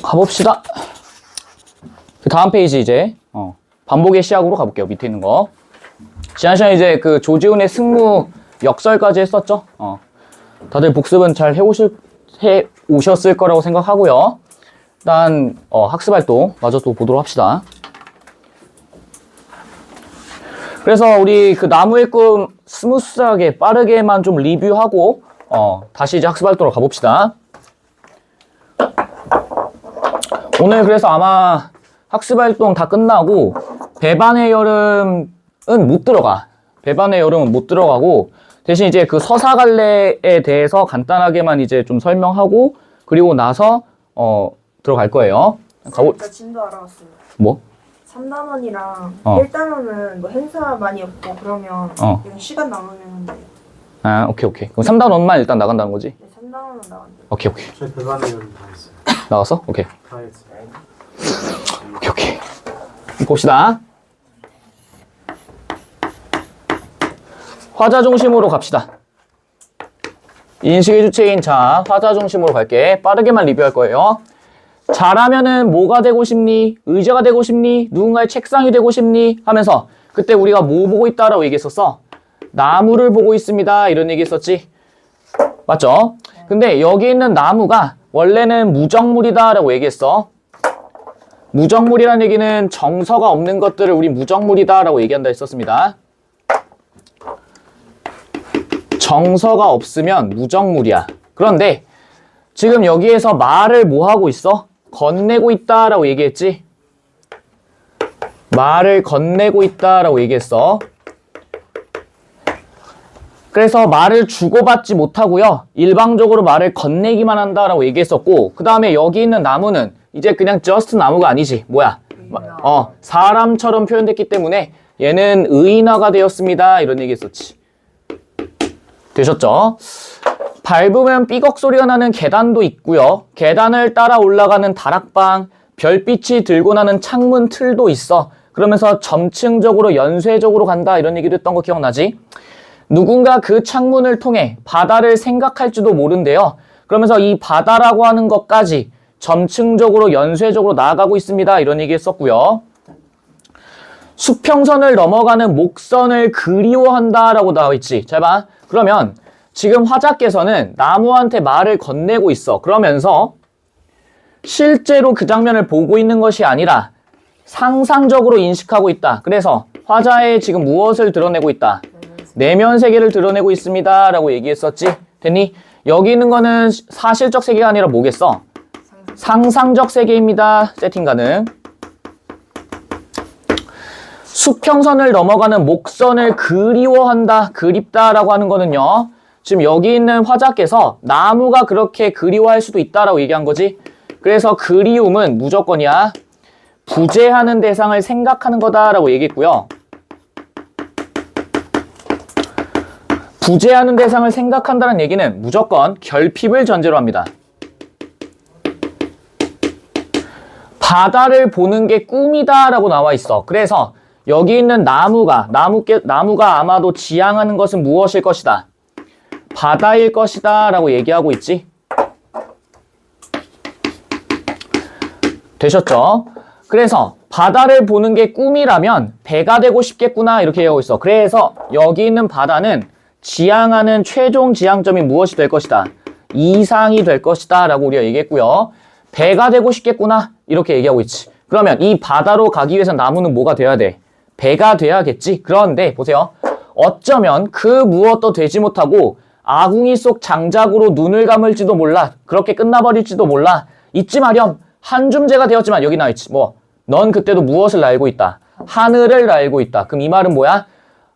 가봅시다. 그 다음 페이지 이제 반복의 시작으로 가볼게요. 밑에 있는 거. 지난 시간에 이제 그 조지훈의 승무 역설까지 했었죠. 다들 복습은 잘 해오셨을 거라고 생각하고요. 일단 학습활동 마저 또 보도록 합시다. 그래서 우리 그 나무의 꿈 스무스하게 빠르게만 좀 리뷰하고 다시 이제 학습활동으로 가봅시다. 오늘 그래서 아마 학습활동 다 끝나고 배반의 여름은 못 들어가. 배반의 여름은 못 들어가고 대신 이제 그 서사갈래에 대해서 간단하게만 이제 좀 설명하고 그리고 나서 들어갈 거예요. 나 진도 알아왔어요. 뭐? 3단원이랑 1단원은 뭐 행사 많이 없고 그러면 이건 시간 남으면 돼요. 아, 오케이. 그럼 3단원만 일단 나간다는 거지? 네, 3단원은 나간대요. 오케이. 저희 배반의 여름 다 했어요. 나갔어? 오케이. 다 했어요. 오케이. 봅시다. 화자 중심으로 갑시다. 인식의 주체인 자, 화자 중심으로 갈게. 빠르게만 리뷰할 거예요. 자라면은 뭐가 되고 싶니? 의자가 되고 싶니? 누군가의 책상이 되고 싶니? 하면서 그때 우리가 뭐 보고 있다라고 얘기했었어? 나무를 보고 있습니다. 이런 얘기 했었지? 맞죠? 근데 여기 있는 나무가 원래는 무정물이다 라고 얘기했어. 무정물이라는 얘기는 정서가 없는 것들을 우리 무정물이다 라고 얘기한다 했었습니다. 정서가 없으면 무정물이야. 그런데 지금 여기에서 말을 뭐 하고 있어? 건네고 있다 라고 얘기했지? 말을 건네고 있다 라고 얘기했어. 그래서 말을 주고받지 못하고요. 일방적으로 말을 건네기만 한다라고 얘기했었고 그 다음에 여기 있는 나무는 이제 그냥 just 나무가 아니지. 뭐야? 사람처럼 표현됐기 때문에 얘는 의인화가 되었습니다. 이런 얘기 했었지. 되셨죠? 밟으면 삐걱 소리가 나는 계단도 있고요. 계단을 따라 올라가는 다락방, 별빛이 들고 나는 창문 틀도 있어. 그러면서 점층적으로 연쇄적으로 간다. 이런 얘기도 했던 거 기억나지? 누군가 그 창문을 통해 바다를 생각할지도 모른대요. 그러면서 이 바다라고 하는 것까지 점층적으로 연쇄적으로 나아가고 있습니다. 이런 얘기 했었고요. 수평선을 넘어가는 목선을 그리워한다 라고 나와 있지. 잘 봐. 그러면 지금 화자께서는 나무한테 말을 건네고 있어. 그러면서 실제로 그 장면을 보고 있는 것이 아니라 상상적으로 인식하고 있다. 그래서 화자의 지금 무엇을 드러내고 있다? 내면 세계를 드러내고 있습니다 라고 얘기했었지. 됐니? 여기 있는 거는 사실적 세계가 아니라 뭐겠어? 상상적 세계입니다. 세팅 가능. 수평선을 넘어가는 목선을 그리워한다, 그립다 라고 하는 거는요. 지금 여기 있는 화자께서 나무가 그렇게 그리워할 수도 있다라고 얘기한 거지. 그래서 그리움은 무조건이야. 부재하는 대상을 생각하는 거다라고 얘기했고요. 부재하는 대상을 생각한다는 얘기는 무조건 결핍을 전제로 합니다. 바다를 보는 게 꿈이다 라고 나와 있어. 그래서 여기 있는 나무가 아마도 지향하는 것은 무엇일 것이다? 바다일 것이다 라고 얘기하고 있지. 되셨죠? 그래서 바다를 보는 게 꿈이라면 배가 되고 싶겠구나 이렇게 얘기하고 있어. 그래서 여기 있는 바다는 지향하는 최종 지향점이 무엇이 될 것이다? 이상이 될 것이다 라고 우리가 얘기했고요. 배가 되고 싶겠구나 이렇게 얘기하고 있지. 그러면 이 바다로 가기 위해서 나무는 뭐가 돼야 돼? 배가 돼야겠지. 그런데 보세요. 어쩌면 그 무엇도 되지 못하고 아궁이 속 장작으로 눈을 감을지도 몰라. 그렇게 끝나버릴지도 몰라. 잊지 마렴. 한줌제가 되었지만 여기 나와있지. 넌 그때도 무엇을 알고 있다? 하늘을 알고 있다. 그럼 이 말은 뭐야?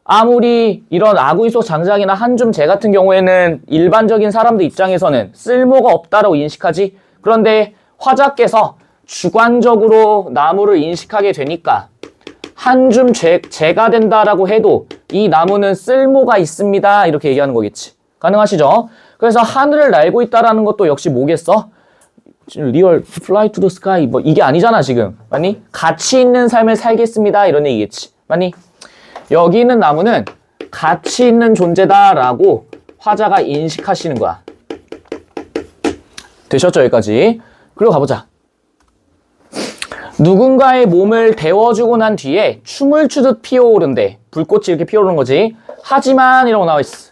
아무리 이런 아궁이 속 장작이나 한줌재 같은 경우에는 일반적인 사람들 입장에서는 쓸모가 없다라고 인식하지. 그런데 화자께서 주관적으로 나무를 인식하게 되니까 한줌재가 된다라고 해도 이 나무는 쓸모가 있습니다. 이렇게 얘기하는 거겠지. 가능하시죠? 그래서 하늘을 날고 있다라는 것도 역시 뭐겠어? 리얼 fly to the sky 이게 아니잖아 지금. 맞니? 가치 있는 삶을 살겠습니다. 이런 얘기겠지. 맞니? 여기 있는 나무는 가치 있는 존재다라고 화자가 인식하시는 거야. 되셨죠? 여기까지. 그리고 가보자. 누군가의 몸을 데워주고 난 뒤에 춤을 추듯 피어오른대. 불꽃이 이렇게 피어오르는 거지. 하지만 이라고 나와 있어.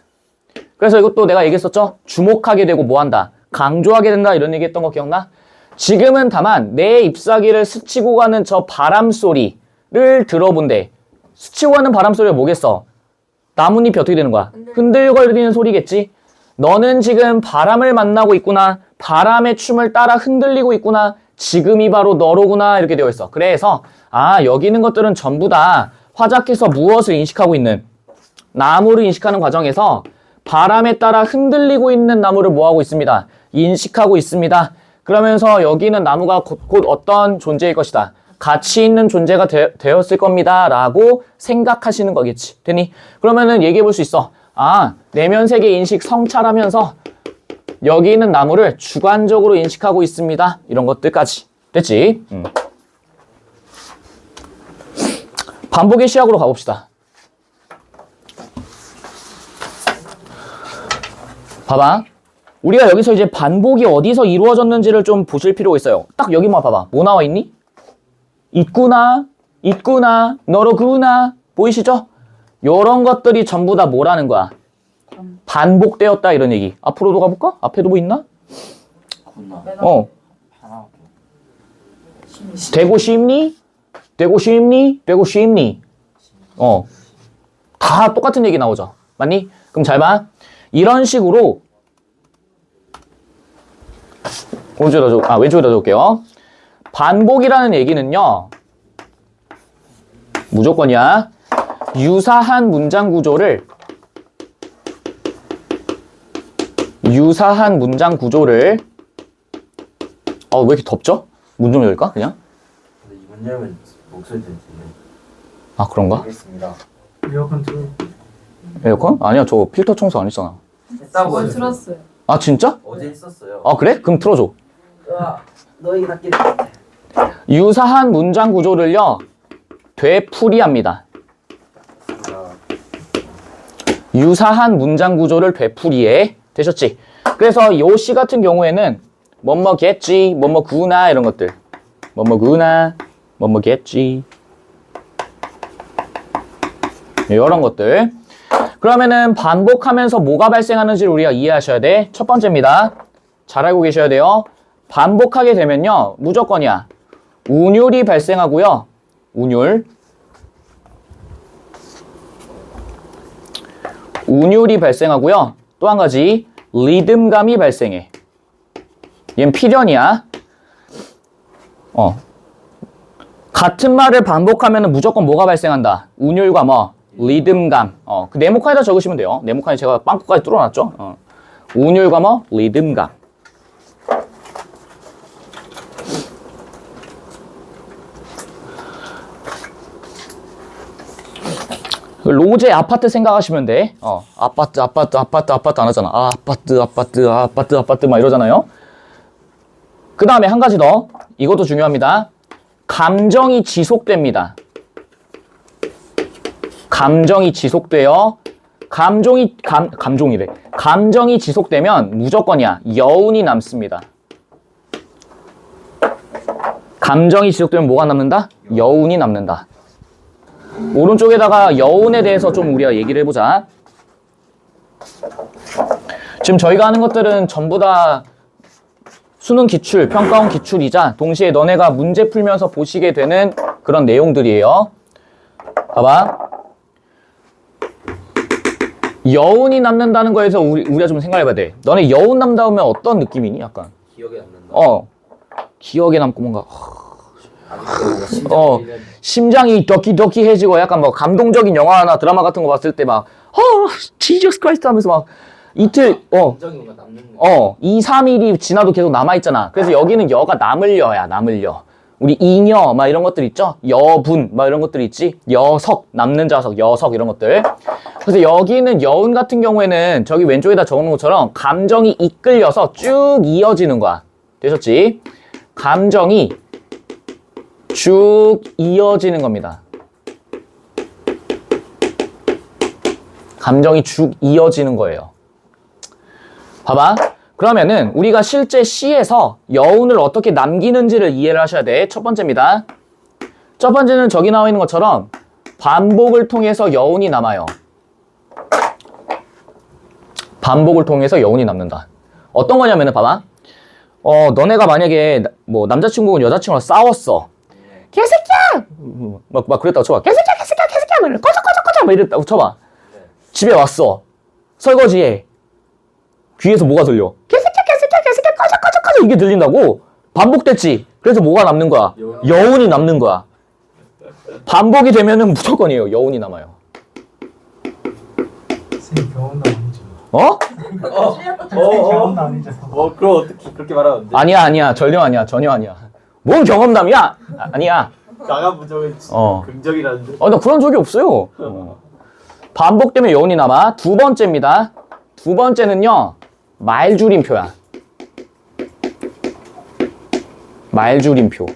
그래서 이것도 내가 얘기했었죠? 주목하게 되고 뭐한다? 강조하게 된다 이런 얘기 했던 거 기억나? 지금은 다만 내 잎사귀를 스치고 가는 저 바람 소리를 들어본대. 스치고 가는 바람 소리가 뭐겠어? 나뭇잎이 어떻게 되는 거야? 흔들거리는 소리겠지? 너는 지금 바람을 만나고 있구나. 바람의 춤을 따라 흔들리고 있구나. 지금이 바로 너로구나. 이렇게 되어 있어. 그래서 여기 있는 것들은 전부 다 화자께서 무엇을 인식하고 있는, 나무를 인식하는 과정에서 바람에 따라 흔들리고 있는 나무를 뭐하고 있습니다? 인식하고 있습니다. 그러면서 여기는 나무가 곧 어떤 존재일 것이다. 가치 있는 존재가 되었을 겁니다. 라고 생각하시는 거겠지. 되니? 그러면은 얘기해 볼 수 있어. 내면세계 인식 성찰하면서 여기 있는 나무를 주관적으로 인식하고 있습니다. 이런 것들까지. 됐지? 반복의 시작으로 가봅시다. 봐봐. 우리가 여기서 이제 반복이 어디서 이루어졌는지를 좀 보실 필요가 있어요. 딱 여기만 봐봐. 뭐 나와 있니? 있구나, 있구나, 너로구나. 보이시죠? 요런 것들이 전부 다 뭐라는 거야? 반복되었다 이런 얘기. 앞으로도 가볼까? 앞에도 뭐 있나? 되고 싶니? 되고 싶니? 되고 싶니? 다 똑같은 얘기 나오죠. 맞니? 그럼 잘 봐. 이런 식으로 왼쪽에다 적을게요. 반복이라는 얘기는요, 무조건이야. 유사한 문장 구조를 왜 이렇게 덥죠? 문 좀 열까? 그냥? 근데 이번 열면 목소리 들리네. 그런가? 알겠습니다. 에어컨 틀어. 에어컨? 아니야, 저 필터 청소 안 했잖아. 했다고 하셨어요. 틀었어요. 진짜? 어제 했었어요. 그래? 그럼 틀어줘. 너희 낫게 유사한 문장 구조를요, 되풀이합니다. 유사한 문장 구조를 되풀이해. 되셨지? 그래서 요 시 같은 경우에는 뭐뭐겠지, 뭐뭐구나 이런 것들. 뭐뭐구나, 뭐뭐겠지. 이런 것들. 그러면은 반복하면서 뭐가 발생하는지를 우리가 이해하셔야 돼. 첫 번째입니다. 잘 알고 계셔야 돼요. 반복하게 되면요, 무조건이야. 운율이 발생하고요. 운율이 발생하고요. 또 한 가지 리듬감이 발생해. 얘는 필연이야. 같은 말을 반복하면 무조건 뭐가 발생한다. 운율과 리듬감. 그 네모칸에다 적으시면 돼요. 네모칸에 제가 빵꾸까지 뚫어놨죠. 운율과 리듬감. 로제 아파트 생각하시면 돼. 아파트 안 하잖아. 아파트 막 이러잖아요. 그 다음에 한 가지 더. 이것도 중요합니다. 감정이 지속됩니다. 감정이 지속돼요. 감정이 지속되면 무조건이야. 여운이 남습니다. 감정이 지속되면 뭐가 남는다? 여운이 남는다. 오른쪽에다가 여운에 대해서 좀 우리가 얘기를 해보자. 지금 저희가 하는 것들은 전부 다 수능 기출, 평가원 기출이자 동시에 너네가 문제 풀면서 보시게 되는 그런 내용들이에요. 봐봐. 여운이 남는다는 거에서 우리가 좀 생각해봐야 돼. 너네 여운 남다우면 어떤 느낌이니? 약간 기억에 남는다. 기억에 남고 뭔가 심장이 더키더키해지고 약간 감동적인 영화나 드라마 같은 거 봤을 때 지저스 크라이스트 하면서 이틀 감정이 뭔가 남는 거. 2, 3일이 지나도 계속 남아있잖아. 그래서 여기는 여가 남을 여야. 남을 여. 우리 잉여 이런 것들 있죠? 여분 이런 것들 있지? 여석, 남는 자석, 여석 이런 것들. 그래서 여기는 여운 같은 경우에는 저기 왼쪽에다 적어놓은 것처럼 감정이 이끌려서 쭉 이어지는 거야. 되셨지? 감정이 쭉 이어지는 겁니다. 감정이 쭉 이어지는 거예요. 봐봐. 그러면은 우리가 실제 시에서 여운을 어떻게 남기는지를 이해를 하셔야 돼. 첫 번째입니다. 첫 번째는 저기 나와 있는 것처럼 반복을 통해서 여운이 남아요. 반복을 통해서 여운이 남는다. 어떤 거냐면은 봐봐. 너네가 만약에 뭐 남자친구랑 여자친구랑 싸웠어. 개새끼야! 막 그랬다고 쳐봐. 개새끼야! 꺼져! 막 이랬다고 쳐봐. 집에 왔어. 설거지해. 귀에서 뭐가 들려? 개새끼야! 꺼져! 이게 들린다고? 반복됐지? 그래서 뭐가 남는 거야? 여운이 남는 거야. 반복이 되면은 무조건이에요. 여운이 남아요. 선생님 경험담 아니죠? 어? 경험담 아니죠? 그럼 어떻게 그렇게 말하면 안 돼? 아니야. 전혀 아니야. 뭔 경험담이야? 아니야. 강한 부정은 긍정이라는데. 나 그런 적이 없어요. 반복되면 여운이 남아. 두 번째입니다. 두 번째는요, 말줄임표야. 말줄임표.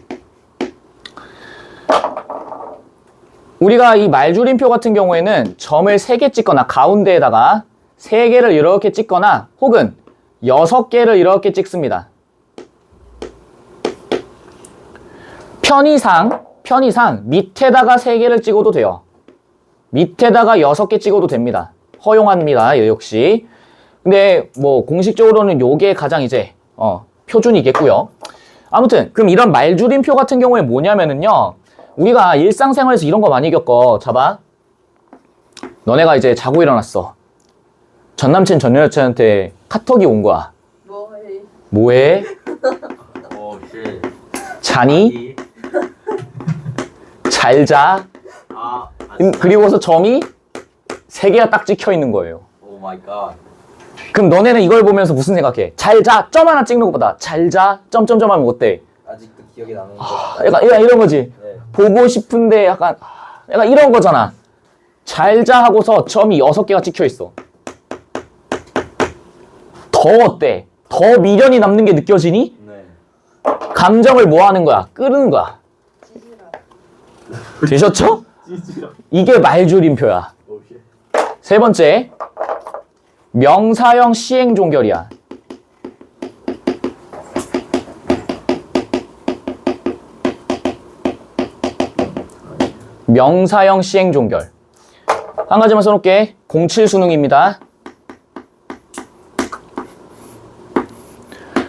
우리가 이 말줄임표 같은 경우에는 점을 3개 찍거나 가운데에다가 3개를 이렇게 찍거나 혹은 6개를 이렇게 찍습니다. 편의상 밑에다가 3개를 찍어도 돼요. 밑에다가 6개 찍어도 됩니다. 허용합니다. 이 역시. 근데 뭐 공식적으로는 요게 가장 이제 표준이겠고요. 아무튼 그럼 이런 말줄임표 같은 경우에 뭐냐면은요, 우리가 일상생활에서 이런 거 많이 겪어. 잡아. 너네가 이제 자고 일어났어. 전 남친 전 여자친한테 카톡이 온 거야. 뭐해? 쉣. 자니? 잘 자. 그리고서 점이 3개가 딱 찍혀 있는 거예요. 오 마이 갓. 그럼 너네는 이걸 보면서 무슨 생각해? 잘 자, 점 하나 찍는 것보다 잘 자, 점점점 하면 어때? 아직도 기억이 나는 거. 약간 이런 거지. 네. 보고 싶은데 약간 이런 거잖아. 잘 자 하고서 점이 6개가 찍혀 있어. 더 어때? 더 미련이 남는 게 느껴지니? 네. 감정을 뭐 하는 거야? 끄는 거야. 되셨죠? 찌질아. 이게 말줄임표야. 오 쉣. 세 번째, 명사형 시행 종결이야. 명사형 시행 종결. 한 가지만 써놓을게. 07 수능입니다.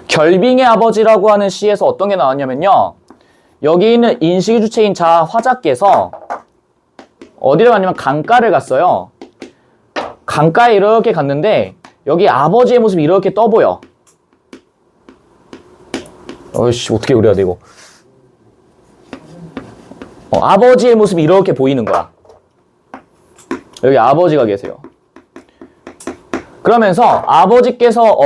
결빙의 아버지라고 하는 시에서 어떤 게 나왔냐면요, 여기 있는 인식의 주체인 자 화자께서 어디를 갔냐면 강가를 갔어요. 강가에 이렇게 갔는데 여기 아버지의 모습이 이렇게 떠 보여. 어이씨, 어떻게 그래야 돼 이거. 아버지의 모습이 이렇게 보이는 거야. 여기 아버지가 계세요. 그러면서 아버지께서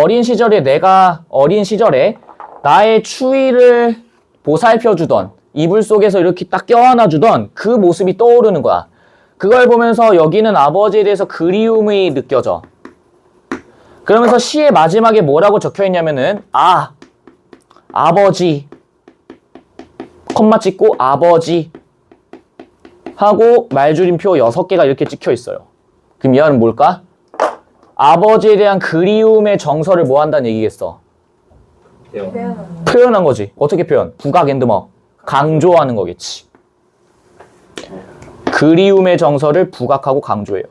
내가 어린 시절에 나의 추위를 보살펴주던, 이불 속에서 이렇게 딱 껴안아주던 그 모습이 떠오르는 거야. 그걸 보면서 여기는 아버지에 대해서 그리움이 느껴져. 그러면서 시의 마지막에 뭐라고 적혀 있냐면은, 아버지, 콤마 찍고 아버지 하고 말줄임표 6개가 이렇게 찍혀 있어요. 그럼 이 말은 뭘까? 아버지에 대한 그리움의 정서를 뭐 한다는 얘기겠어? 표현한 거지. 어떻게 표현? 부각 앤드 뭐? 강조하는 거겠지. 그리움의 정서를 부각하고 강조해요.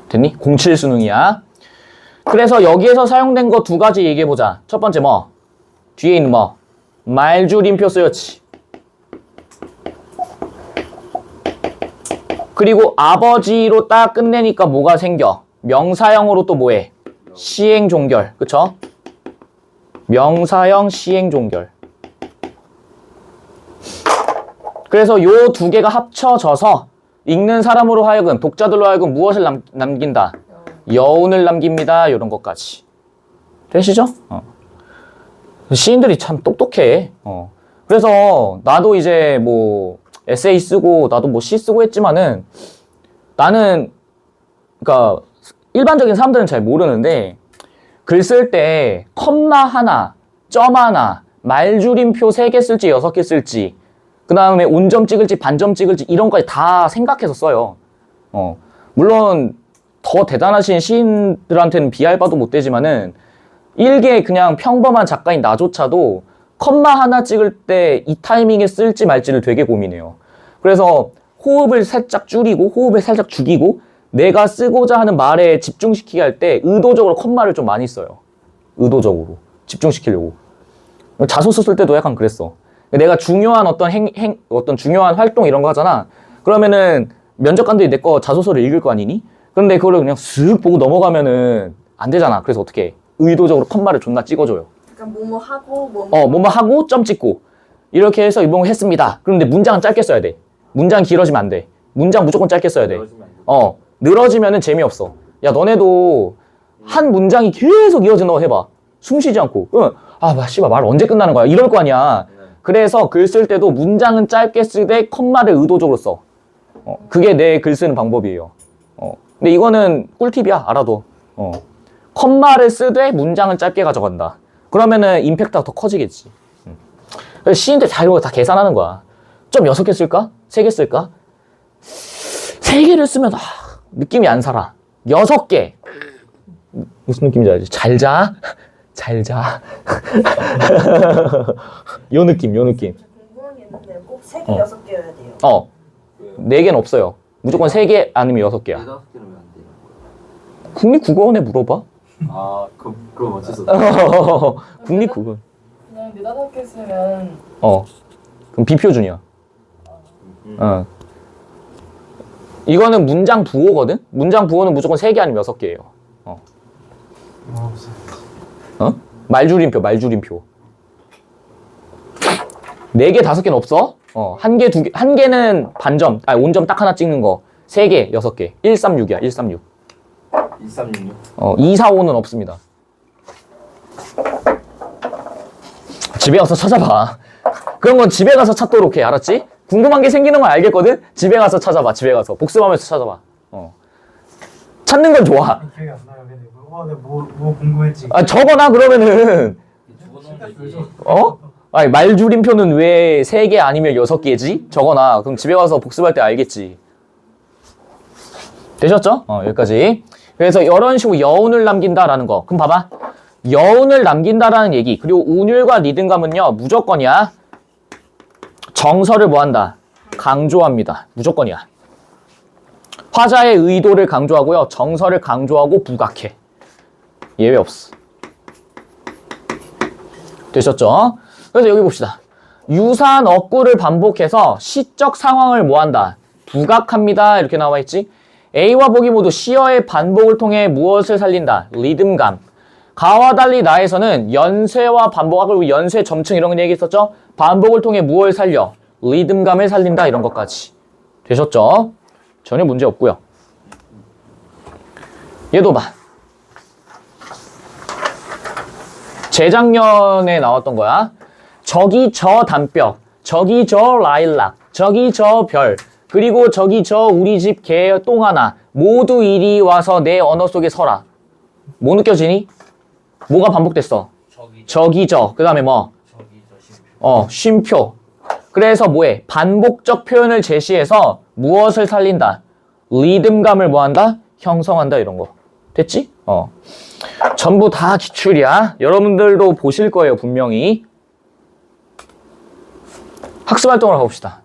됐니? 07 수능이야. 그래서 여기에서 사용된 거 2가지 얘기해보자. 첫 번째 뭐? 뒤에 있는 뭐? 말줄임표 쓰였지. 그리고 아버지로 딱 끝내니까 뭐가 생겨? 명사형으로 또 뭐해? 시행 종결. 그쵸? 명사형 시행 종결. 그래서 요 2개가 합쳐져서 읽는 사람으로 하여금, 독자들로 하여금 무엇을 남긴다? 여운을 남깁니다. 이런 것까지. 되시죠? 시인들이 참 똑똑해. 그래서 나도 이제 뭐 에세이 쓰고 나도 뭐 시 쓰고 했지만은 나는, 그러니까 일반적인 사람들은 잘 모르는데 글 쓸 때 컴마 하나, 점 하나, 말줄임표 3개 쓸지 6개 쓸지, 그 다음에 온점 찍을지 반점 찍을지 이런 거까지 다 생각해서 써요. 물론 더 더 대단하신 시인들한테는 비할 바도 못 되지만은 일개 그냥 평범한 작가인 나조차도 컴마 하나 찍을 때 이 타이밍에 쓸지 말지를 되게 고민해요. 그래서 호흡을 살짝 줄이고 호흡을 살짝 죽이고 내가 쓰고자 하는 말에 집중시키게 할 때 의도적으로 컴마를 좀 많이 써요. 의도적으로 집중시키려고. 자소서 쓸 때도 약간 그랬어. 내가 중요한 어떤 중요한 활동 이런 거 하잖아. 그러면은 면접관들이 내 거 자소서를 읽을 거 아니니? 그런데 그거를 그냥 쓱 보고 넘어가면은 안 되잖아. 그래서 어떻게 해? 의도적으로 컴마를 존나 찍어줘요. 약간 뭐뭐 하고 뭐뭐 하고 점 찍고 이렇게 해서 이번 거 했습니다. 그런데 문장은 짧게 써야 돼. 문장 길어지면 안 돼. 문장 무조건 짧게 써야 돼. 늘어지면은 재미없어. 야, 너네도 한 문장이 계속 이어지는 거 해봐. 숨 쉬지 않고. 씨발 말 언제 끝나는 거야? 이럴 거 아니야. 그래서 글 쓸 때도 문장은 짧게 쓰되 컴마를 의도적으로 써. 그게 내 글 쓰는 방법이에요. 근데 이거는 꿀팁이야. 알아도. 컴마를 쓰되 문장은 짧게 가져간다. 그러면은 임팩트가 더 커지겠지. 그래서 시인들 다 이런 거 다 계산하는 거야. 좀 6개 쓸까? 3개 쓸까? 3개를 쓰면 느낌이 안 살아. 6개. 무슨 느낌인지 알지? 잘 자. 잘 자. 요 느낌. 궁금한 게 있는데 꼭 3개, 6개여야 돼요. 4개는 없어요. 무조건 3개 아니면 6개야. 4-5개는 왜안 돼요? 국립국어원에 물어봐. 그럼 어쩔 수 없어. 국립국어원. 그냥 4-5개 쓰면 그럼 비표준이야. 이거는 문장 부호거든? 문장 부호는 무조건 3개 아니면 6개예요. 말줄임표. 4개, 5개는 없어? 1개, 2개, 1개는 반점, 온점 딱 하나 찍는 거. 3개, 6개. 136이야, 136. 1366? 245는 없습니다. 집에 가서 찾아봐. 그런 건 집에 가서 찾도록 해, 알았지? 궁금한 게 생기는 건 알겠거든? 집에 가서 찾아봐, 집에 가서. 복습하면서 찾아봐. 찾는 건 좋아. 기억이 안 나요. 근데 뭐 궁금했지? 적어놔, 그러면은. 말줄임표는 왜 3개 아니면 6개지? 적어놔. 그럼 집에 가서 복습할 때 알겠지. 되셨죠? 여기까지. 그래서 이런 식으로 여운을 남긴다라는 거. 그럼 봐봐. 여운을 남긴다라는 얘기. 그리고 운율과 리듬감은요, 무조건이야. 정서를 뭐한다? 강조합니다. 무조건이야. 화자의 의도를 강조하고요. 정서를 강조하고 부각해. 예외 없어. 되셨죠? 그래서 여기 봅시다. 유사한 어구를 반복해서 시적 상황을 뭐한다? 부각합니다. 이렇게 나와 있지? A와 보기 모두 시어의 반복을 통해 무엇을 살린다? 리듬감. 가와 달리 나에서는 연쇄와 반복, 그리고 연쇄, 점층 이런 거 얘기했었죠? 반복을 통해 무엇을 살려? 리듬감을 살린다. 이런 것까지. 되셨죠? 전혀 문제 없고요. 얘도 봐. 재작년에 나왔던 거야. 저기 저 담벼, 저기 저 라일락, 저기 저 별, 그리고 저기 저 우리 집 개 똥 하나, 모두 이리 와서 내 언어 속에 서라. 뭐 느껴지니? 뭐가 반복됐어? 저기 저, 그 다음에 뭐? 쉼표. 그래서 뭐해? 반복적 표현을 제시해서 무엇을 살린다? 리듬감을 뭐한다? 형성한다. 이런 거. 됐지? 전부 다 기출이야. 여러분들도 보실 거예요, 분명히. 학습 활동을 가봅시다.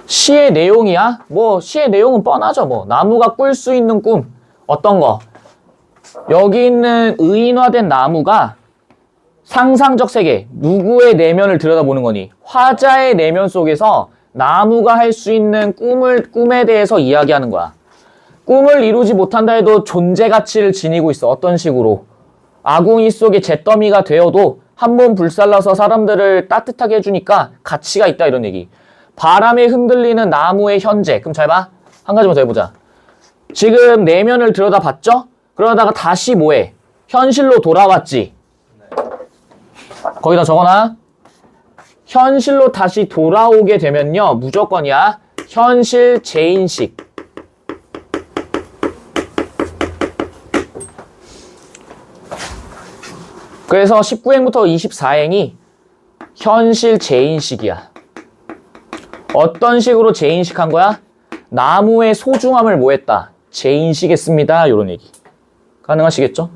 시의 내용이야? 시의 내용은 뻔하죠, 나무가 꿀 수 있는 꿈. 어떤 거? 여기 있는 의인화된 나무가 상상적 세계, 누구의 내면을 들여다보는 거니? 화자의 내면 속에서 나무가 할 수 있는 꿈에 대해서 이야기하는 거야. 꿈을 이루지 못한다 해도 존재 가치를 지니고 있어. 어떤 식으로? 아궁이 속의 잿더미가 되어도 한 번 불살라서 사람들을 따뜻하게 해주니까 가치가 있다. 이런 얘기. 바람에 흔들리는 나무의 현재. 그럼 잘 봐. 한 가지만 더 해보자. 지금 내면을 들여다봤죠? 그러다가 다시 뭐해? 현실로 돌아왔지. 거기다 적어놔. 현실로 다시 돌아오게 되면요, 무조건이야. 현실 재인식. 그래서 19행부터 24행이 현실 재인식이야. 어떤 식으로 재인식한 거야? 나무의 소중함을 뭐 했다? 재인식했습니다. 요런 얘기. 가능하시겠죠?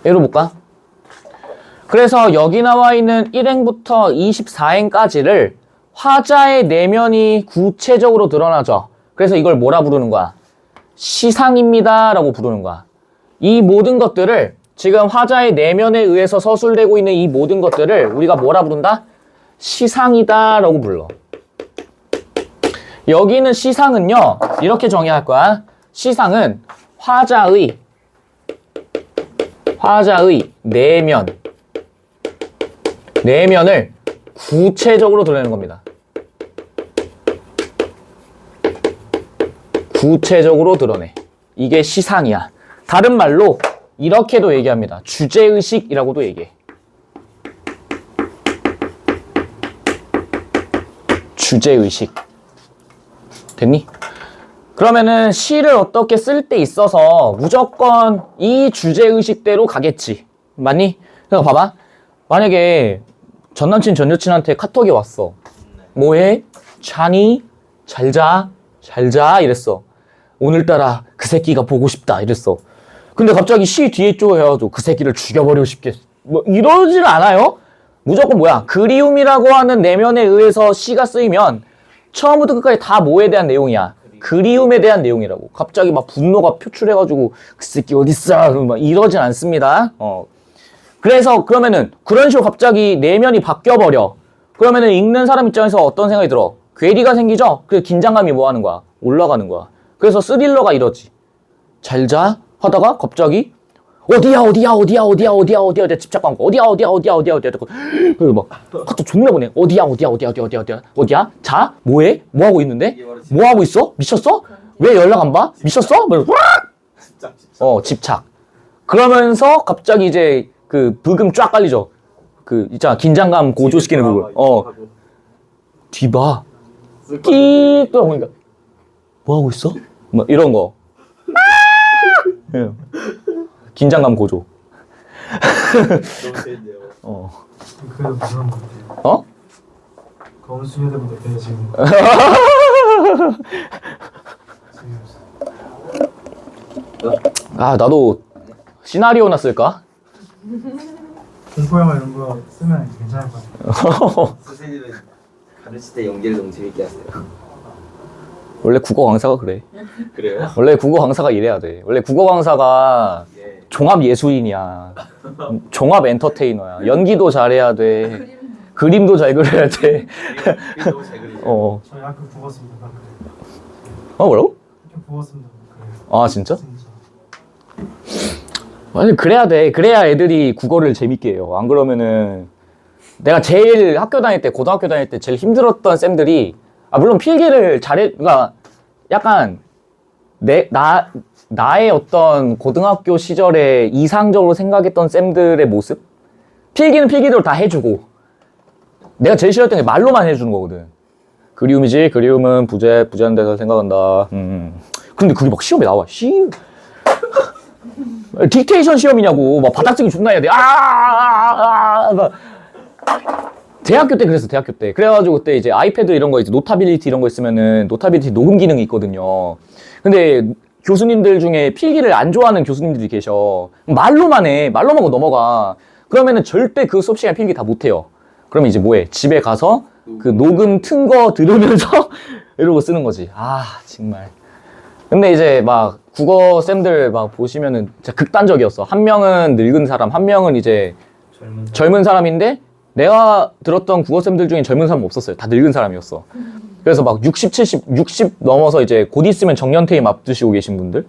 읽어볼까? 그래서 여기 나와 있는 1행부터 24행까지를 화자의 내면이 구체적으로 드러나죠. 그래서 이걸 뭐라 부르는 거야? 시상입니다 라고 부르는 거야. 이 모든 것들을 지금 화자의 내면에 의해서 서술되고 있는 이 모든 것들을 우리가 뭐라 부른다? 시상이다 라고 불러. 여기 있는 시상은요, 이렇게 정의할 거야. 시상은 화자의 내면을 구체적으로 드러내는 겁니다. 구체적으로 드러내. 이게 시상이야. 다른 말로 이렇게도 얘기합니다. 주제의식이라고도 얘기해. 주제의식. 됐니? 그러면은 시를 어떻게 쓸 때 있어서 무조건 이 주제의식대로 가겠지. 맞니? 그러니까 봐봐. 만약에 전남친 전여친한테 카톡이 왔어. 뭐해? 자니? 잘자? 잘자? 이랬어. 오늘따라 그 새끼가 보고 싶다 이랬어. 근데 갑자기 시 뒤에 쪽 해가지고 그 새끼를 죽여버리고 싶겠어. 뭐 이러질 않아요? 무조건 뭐야? 그리움이라고 하는 내면에 의해서 시가 쓰이면 처음부터 끝까지 다 뭐에 대한 내용이야? 그리움에 대한 내용이라고. 갑자기 막 분노가 표출해가지고 그 새끼 어딨어? 막 이러진 않습니다. 그래서 그러면은 그런 식으로 갑자기 내면이 바뀌어버려. 그러면은 읽는 사람 입장에서 어떤 생각이 들어? 괴리가 생기죠? 그래서 긴장감이 뭐 하는 거야? 올라가는 거야. 그래서 스릴러가 이러지. 잘자 하다가 갑자기 어디야 집착 광고 어디야 그리고 막 카톡 존나 보내. 어디야 자 뭐해? 뭐 하고 있는데? 뭐 하고 있어? 미쳤어? 왜 연락 안 봐? 미쳤어? 집착. 그러면서 갑자기 이제 그 브금 쫙 깔리죠. 그 있잖아 긴장감 고조시키는 부분. 뒤봐. 끼 또 보니까 뭐 하고 있어? 뭐 이런 거. 긴장감 고조. 너무 재밌네요. 그래도 무서운 것 같아요. 어? 검은 수녀들보다 되게 지금 아 나도 시나리오나 쓸까? 공포 영화 이런 거 쓰면 괜찮을 것 같아요. 선생님은 가르칠 때 연기를 너무 재밌게 하세요. 원래 국어 강사가 그래. 그래요? 원래 국어 강사가 이래야 돼. 원래 국어 강사가 예. 종합 예술인이야. 종합 엔터테이너야. 연기도 잘해야 돼. 그림도 잘 그려야 돼. 그림 너무 잘 그리죠. 저희 학교 부었습니다. 뭐라고? 학교 부었습니다. 아 진짜? 진짜. 아니 그래야 돼. 그래야 애들이 국어를 재밌게 해요. 안 그러면은 내가 제일 학교 다닐 때 고등학교 다닐 때 제일 힘들었던 쌤들이 물론 필기를 그러니까 약간 나의 어떤 고등학교 시절에 이상적으로 생각했던 쌤들의 모습? 필기는 필기대로 다 해주고 내가 제일 싫어했던 게 말로만 해주는 거거든. 그리움이지. 그리움은 부재한 데서 생각한다. 근데 그게 막 시험에 나와. 딕테이션 시험이냐고. 막 받아쓰기 존나 해야 돼. 막. 대학교 때 그랬어, 대학교 때. 그래가지고 그때 이제 아이패드 이런 거 이제 노타빌리티 이런 거 있으면은 노타빌리티 녹음 기능이 있거든요. 근데 교수님들 중에 필기를 안 좋아하는 교수님들이 계셔. 말로만 해. 말로만 하고 넘어가. 그러면은 절대 그 수업 시간에 필기 다 못해요. 그러면 이제 뭐해? 집에 가서 그 녹음 튼 거 들으면서 이러고 쓰는 거지. 정말. 근데 이제 막 국어 쌤들 막 보시면은 진짜 극단적이었어. 한 명은 늙은 사람, 한 명은 이제 젊은 사람인데 내가 들었던 국어쌤들 중에 젊은 사람 없었어요. 다 늙은 사람이었어. 그래서 막 60 넘어서 이제 곧 있으면 정년퇴임 앞두시고 계신 분들.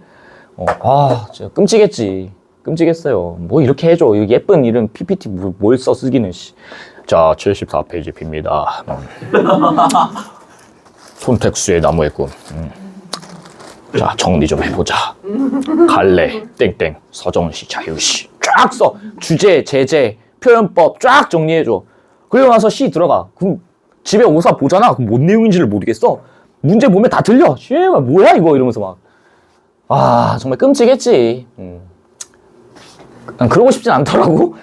진짜 끔찍했지. 끔찍했어요. 뭐 이렇게 해줘. 예쁜 이런 PPT 뭘 써 쓰기는. 자, 74페이지입니다. 손택수의 나무의 꿈. 자, 정리 좀 해보자. 갈래, 땡땡, 서정시, 자유시. 쫙 써. 주제, 제재, 표현법 쫙 정리해줘. 그리고 나서 시 들어가. 그럼 집에 오사 보잖아. 그럼 뭔 내용인지를 모르겠어. 문제 보면 다 들려. 뭐야 이거 이러면서 막. 아, 정말 끔찍했지. 난 그러고 싶진 않더라고.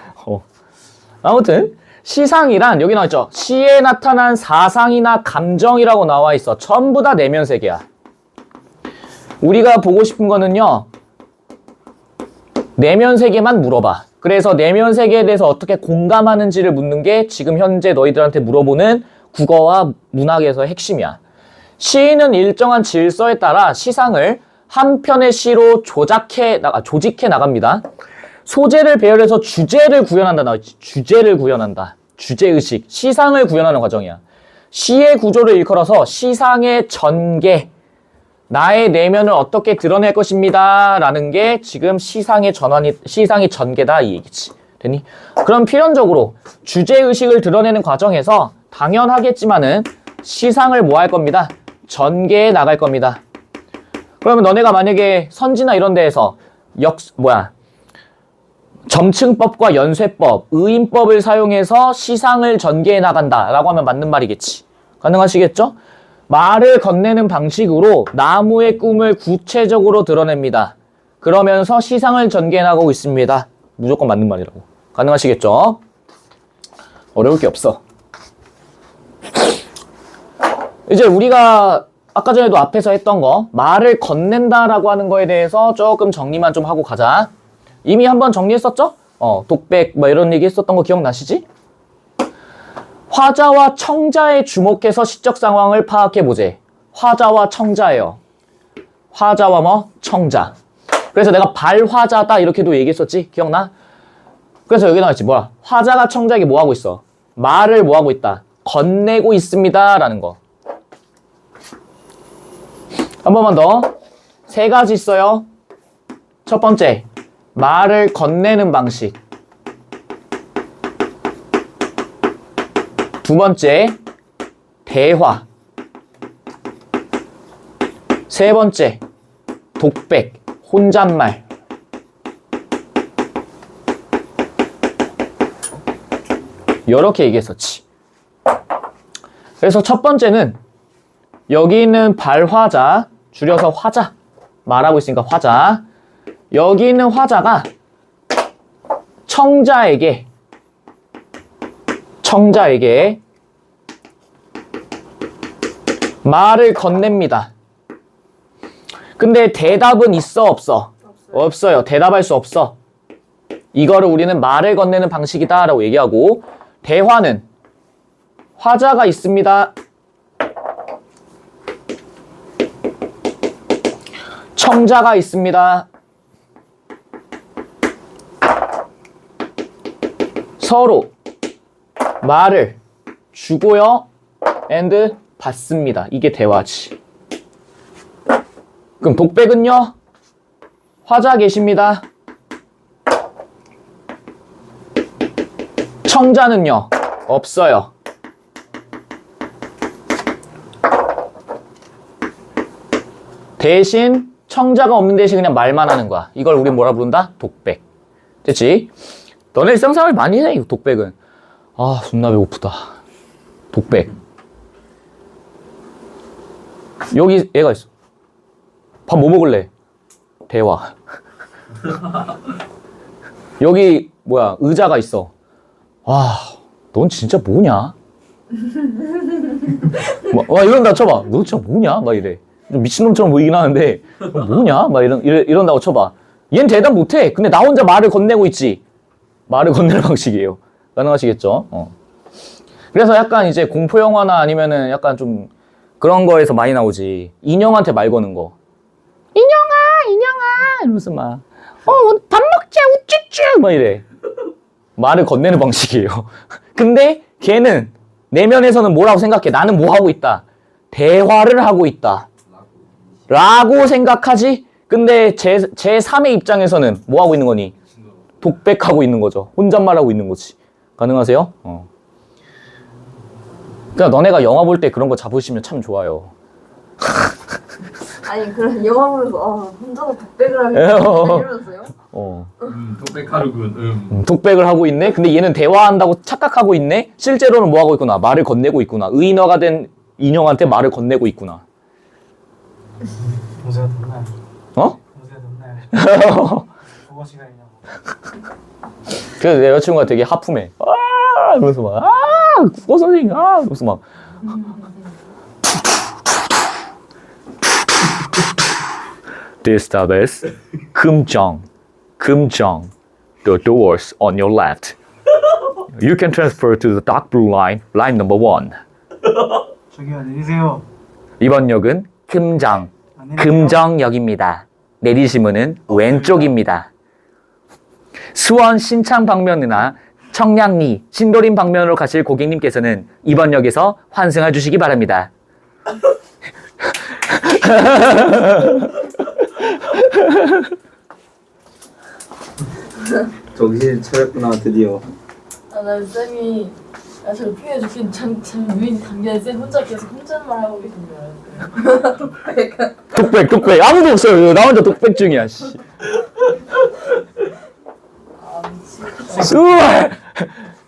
아무튼 시상이란 여기 나와있죠. 시에 나타난 사상이나 감정이라고 나와있어. 전부 다 내면 세계야. 우리가 보고 싶은 거는요, 내면 세계만 물어봐. 그래서 내면 세계에 대해서 어떻게 공감하는지를 묻는 게 지금 현재 너희들한테 물어보는 국어와 문학에서의 핵심이야. 시인은 일정한 질서에 따라 시상을 한 편의 시로 조직해 나갑니다. 소재를 배열해서 주제를 구현한다. 주제를 구현한다. 주제의식, 시상을 구현하는 과정이야. 시의 구조를 일컬어서 시상의 전개, 나의 내면을 어떻게 드러낼 것입니다 라는 게 지금 시상의 전개다 이 얘기지. 됐니? 그럼 필연적으로 주제의식을 드러내는 과정에서 당연하겠지만은 시상을 뭐 할 겁니다? 전개해 나갈 겁니다. 그러면 너네가 만약에 선지나 이런 데에서 점층법과 연쇄법, 의인법을 사용해서 시상을 전개해 나간다 라고 하면 맞는 말이겠지. 가능하시겠죠? 말을 건네는 방식으로 나무의 꿈을 구체적으로 드러냅니다. 그러면서 시상을 전개해 나가고 있습니다. 무조건 맞는 말이라고. 가능하시겠죠? 어려울 게 없어. 이제 우리가 아까 전에도 앞에서 했던 거, 말을 건넨다라고 하는 거에 대해서 조금 정리만 좀 하고 가자. 이미 한번 정리했었죠? 독백 뭐 이런 얘기 했었던 거 기억나시지? 화자와 청자에 주목해서 시적 상황을 파악해보재. 화자와 청자예요. 화자와 뭐? 청자. 그래서 내가 발화자다 이렇게도 얘기했었지? 기억나? 그래서 여기 나와있지. 뭐야? 화자가 청자에게 뭐 하고 있어? 말을 뭐 하고 있다? 건네고 있습니다 라는 거. 한 번만 더. 3가지 있어요. 첫 번째, 말을 건네는 방식. 두 번째, 대화. 세 번째, 독백, 혼잣말. 이렇게 얘기했었지. 그래서 첫 번째는 여기 있는 발화자, 줄여서 화자, 말하고 있으니까 화자. 여기 있는 화자가 청자에게 말을 건넵니다. 근데 대답은 있어 없어? 없어요. 대답할 수 없어. 이거를 우리는 말을 건네는 방식이다 라고 얘기하고, 대화는 화자가 있습니다. 청자가 있습니다. 서로 말을 주고요 and 받습니다. 이게 대화지. 그럼 독백은요? 화자 계십니다. 청자는요? 없어요. 대신 청자가 없는 대신 그냥 말만 하는 거야. 이걸 우리 뭐라 부른다? 독백. 됐지? 너네 일상생활 많이 해, 이 독백은. 아, 존나 배고프다. 독백. 여기 애가 있어. 밥 뭐 먹을래? 대화. 여기 뭐야, 의자가 있어. 와, 넌 진짜 뭐냐? 와, 이런다 쳐봐. 너 진짜 뭐냐? 막 이래. 좀 미친놈처럼 보이긴 하는데 뭐냐? 막 이런다고 쳐봐. 얜 대답 못해. 근데 나 혼자 말을 건네고 있지. 말을 건네는 방식이에요. 가능하시겠죠? 그래서 약간 이제 공포 영화나 아니면은 약간 좀 그런 거에서 많이 나오지. 인형한테 말 거는 거. 인형아 이러면서 막 밥 먹자 우쭈쭈 막 이래. 말을 건네는 방식이에요. 근데 걔는 내면에서는 뭐라고 생각해? 나는 뭐 하고 있다? 대화를 하고 있다 라고 생각하지? 근데 제3의 입장에서는 뭐 하고 있는 거니? 독백하고 있는 거죠. 혼잣말하고 있는 거지. 가능하세요? 그러니까 너네가 영화 볼 때 그런 거 잡으시면 참 좋아요. 아니 그런 영화 보면서 혼자서 독백을 하게 이러면서요? 독백하루군. 독백을 하고 있네? 근데 얘는 대화한다고 착각하고 있네? 실제로는 뭐 하고 있구나? 말을 건네고 있구나. 의인어가 된 인형한테 말을 건네고 있구나. 동생은 달라요. 어? 국어 시간이냐고. 그래서 내 여자친구가 되게 하품해. 아! 이러면서 막, 아! 국어 선생님, 아! 이러면서 막. This is 금정. The doors on your left. You can transfer to the dark blue line, line number 1. 저기요, 내리세요. 이번 역은 금정역입니다. 내리시면은 왼쪽입니다. 수원 신창 방면이나 청량리, 신도림 방면으로 가실 고객님께서는 이번 역에서 환승해 주시기 바랍니다. 정신 차렸구나 드디어. 난 쌤이 저를 피해 주긴 참 유인 단계에 쌤 혼자 계속 혼잣말 하고 계신 줄 알았어요. 독백. 아무도 없어요. 나 혼자 독백 중이야, 씨.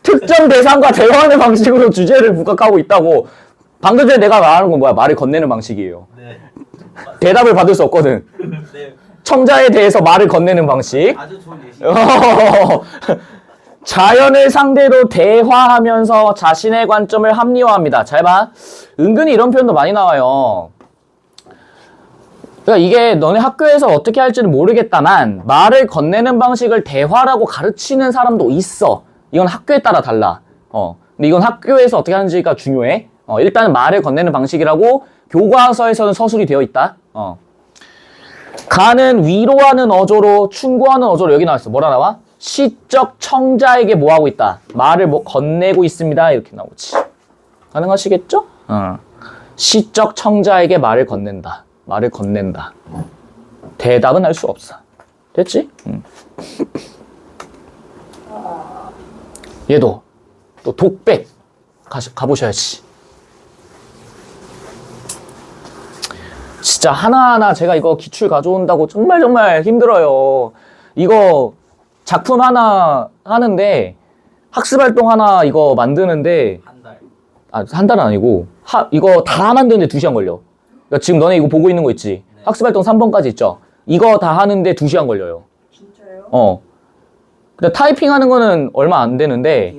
특정 대상과 대화하는 방식으로 주제를 부각하고 있다고. 방금 전에 내가 말하는 건 뭐야? 말을 건네는 방식이에요. 네. 대답을 받을 수 없거든. 네. 청자에 대해서 말을 건네는 방식. 아주 좋은 예시. 자연을 상대로 대화하면서 자신의 관점을 합리화합니다. 잘 봐. 은근히 이런 표현도 많이 나와요. 그러니까 이게 너네 학교에서 어떻게 할지는 모르겠다만 말을 건네는 방식을 대화라고 가르치는 사람도 있어. 이건 학교에 따라 달라. 근데 이건 학교에서 어떻게 하는지가 중요해. 일단은 말을 건네는 방식이라고 교과서에서는 서술이 되어 있다. 가는 위로하는 어조로 충고하는 어조로 여기 나와 있어. 뭐라 나와? 시적 청자에게 뭐 하고 있다? 말을 뭐 건네고 있습니다. 이렇게 나오지. 가능하시겠죠? 시적 청자에게 말을 건넨다. 말을 건넨다. 대답은 할 수 없어. 됐지? 얘도 또 독백 가보셔야지. 진짜 하나하나 제가 이거 기출 가져온다고 정말 힘들어요. 이거 작품 하나 하는데 학습활동 하나 이거 만드는데 한 달. 한 달은 아니고 이거 다 만드는데 2시간 걸려. 그러니까 지금 너네 이거 보고 있는 거 있지? 네. 학습활동 3번까지 있죠? 이거 다 하는데 2시간 걸려요. 진짜요? 근데 타이핑 하는 거는 얼마 안 되는데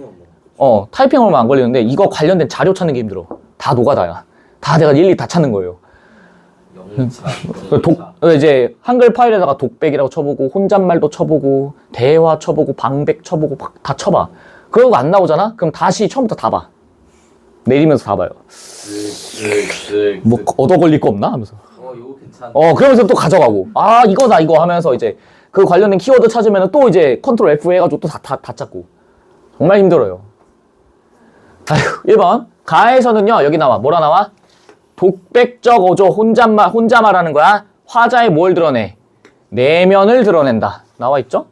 타이핑 얼마 안 걸리는데 이거 관련된 자료 찾는 게 힘들어. 다 노가다야. 다 내가 일일이 다 찾는 거예요. 이제 한글 파일에다가 독백이라고 쳐보고 혼잣말도 쳐보고 대화 쳐보고 방백 쳐보고 다 쳐봐. 그러고 안 나오잖아? 그럼 다시 처음부터 다 봐. 내리면서 다 봐요. 뭐 얻어 걸릴 거 없나? 하면서. 이거 괜찮아. 그러면서 또 가져가고. 이거다 이거 하면서 이제 그 관련된 키워드 찾으면 또 이제 컨트롤 F 해가지고 또 다 찾고. 정말 힘들어요. 아휴, 1번. 가에서는요, 여기 나와. 뭐라 나와? 독백적 어조, 혼자 말하는 거야. 화자의 뭘 드러내? 내면을 드러낸다. 나와 있죠?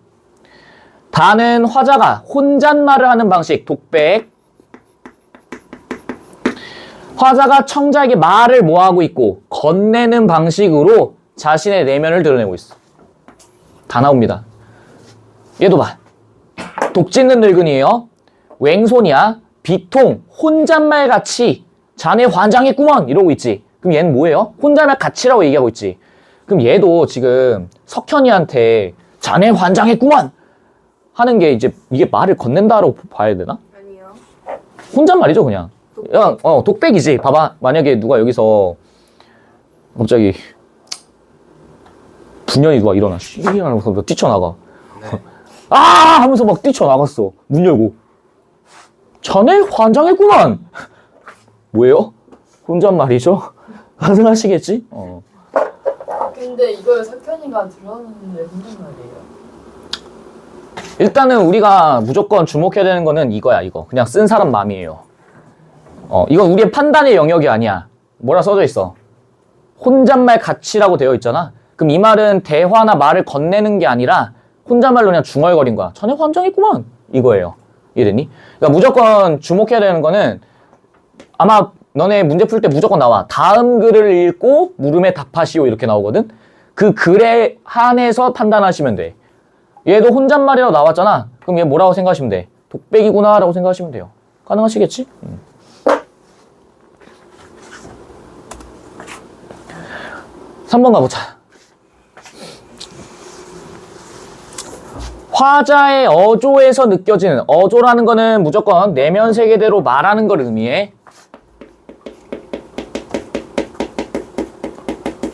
다는 화자가 혼잣말을 하는 방식, 독백. 화자가 청자에게 말을 뭐하고 있고 건네는 방식으로 자신의 내면을 드러내고 있어. 다 나옵니다. 얘도 봐. 독짓는 늙은이에요. 웽손이야. 비통, 혼잣말 같이 자네 환장했구먼 이러고 있지. 그럼 얘는 뭐예요? 혼잣말 같이라고 얘기하고 있지. 그럼 얘도 지금 석현이한테 자네 환장했구먼 하는 게 이제 이게 말을 건넨다라고 봐야 되나? 아니요. 혼잣말이죠 그냥. 그냥 독백이지. 봐봐. 만약에 누가 여기서 갑자기 분연이 누가 일어나 하면서 뛰쳐나가. 네. 하면서 막 뛰쳐나갔어. 문 열고. 자네 환장했구만. 뭐예요? 혼잣말이죠? 가능하시겠지? 근데 이걸 석현이가 들었는데 혼잣말이에요. 일단은 우리가 무조건 주목해야 되는 거는 이거야, 이거. 그냥 쓴 사람 마음이에요. 이건 우리의 판단의 영역이 아니야. 뭐라 써져 있어? 혼잣말 같이라고 되어 있잖아. 그럼 이 말은 대화나 말을 건네는 게 아니라 혼잣말로 그냥 중얼거린 거야. 자네 환장했구만. 이거예요. 이해되니? 그러니까 무조건 주목해야 되는 거는 아마 너네 문제 풀 때 무조건 나와. 다음 글을 읽고 물음에 답하시오 이렇게 나오거든. 그 글에 한해서 판단하시면 돼. 얘도 혼잣말이라고 나왔잖아. 그럼 얘 뭐라고 생각하시면 돼? 독백이구나 라고 생각하시면 돼요. 가능하시겠지? 3번 가보자. 화자의 어조에서 느껴지는, 어조라는 거는 무조건 내면 세계대로 말하는 걸 의미해.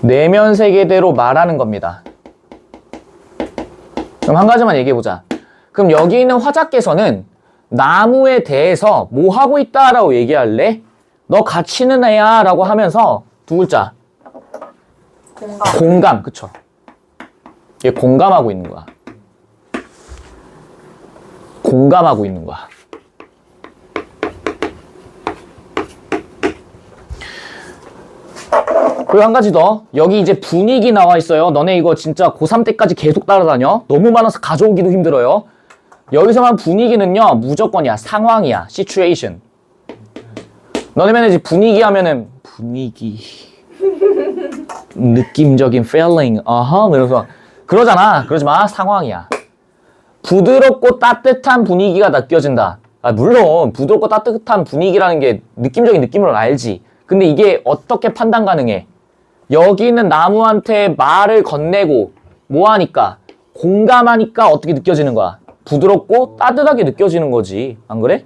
내면 세계대로 말하는 겁니다. 그럼 한 가지만 얘기해보자. 그럼 여기 있는 화자께서는 나무에 대해서 뭐 하고 있다라고 얘기할래? 너 갇히는 애야 라고 하면서 두 글자. 공감, 그쵸? 얘 공감하고 있는 거야. 공감하고 있는 거야. 그리고 한 가지 더. 여기 이제 분위기 나와 있어요. 너네 이거 진짜 고3 때까지 계속 따라다녀. 너무 많아서 가져오기도 힘들어요. 여기서만 분위기는요, 무조건이야. 상황이야. situation. 너네면 이제 분위기 하면은, 분위기. 느낌적인 feeling. 이러면서. 그러잖아. 그러지 마. 상황이야. 부드럽고 따뜻한 분위기가 느껴진다. 물론 부드럽고 따뜻한 분위기라는 게 느낌적인 느낌으로는 알지. 근데 이게 어떻게 판단 가능해? 여기 있는 나무한테 말을 건네고 뭐하니까? 공감하니까 어떻게 느껴지는 거야? 부드럽고 따뜻하게 느껴지는 거지. 안 그래?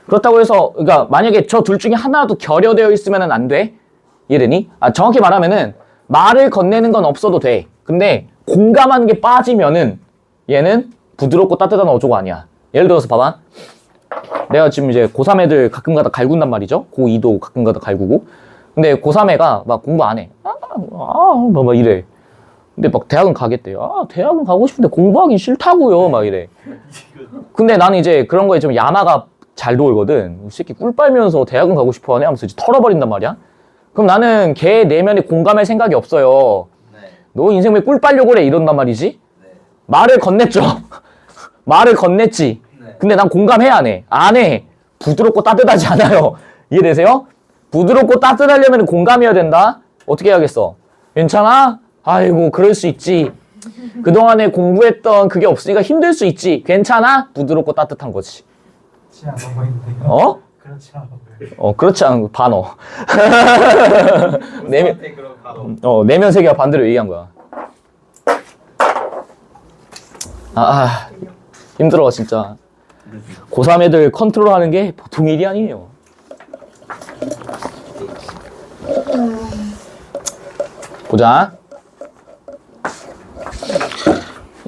그렇다고 해서 그러니까 만약에 저 둘 중에 하나라도 결여되어 있으면 안 돼. 이해되니? 정확히 말하면은 말을 건네는 건 없어도 돼. 근데 공감하는 게 빠지면은 얘는 부드럽고 따뜻한 어조가 아니야. 예를 들어서 봐봐. 내가 지금 이제 고3 애들 가끔가다 갈군단 말이죠. 고2도 가끔가다 갈구고. 근데 고3 애가 막 공부 안 해. 막 이래. 근데 막 대학은 가겠대. 대학은 가고 싶은데 공부하긴 싫다고요. 막 이래. 근데 나는 이제 그런 거에 좀 야마가 잘 돌거든. 이 새끼 꿀 빨면서 대학은 가고 싶어 하네 하면서 이제 털어버린단 말이야. 그럼 나는 걔 내면에 공감할 생각이 없어요. 너 인생 왜 꿀 빨려고 그래? 이런단 말이지. 말을 건넸죠. 말을 건넸지. 근데 난 공감해 안 해? 안 해. 부드럽고 따뜻하지 않아요. 이해되세요? 부드럽고 따뜻하려면 공감해야 된다. 어떻게 해야겠어? 괜찮아? 아이고 그럴 수 있지. 그동안에 공부했던 그게 없으니까 힘들 수 있지. 괜찮아? 부드럽고 따뜻한 거지. 그렇지 않아 보이는데요? 그렇지 않아 보여요. 그렇지 않은 반어. 내면 세계와 반대로 얘기한 거야. 힘들어 진짜. 고3 애들 컨트롤하는 게 보통 일이 아니에요. 보자.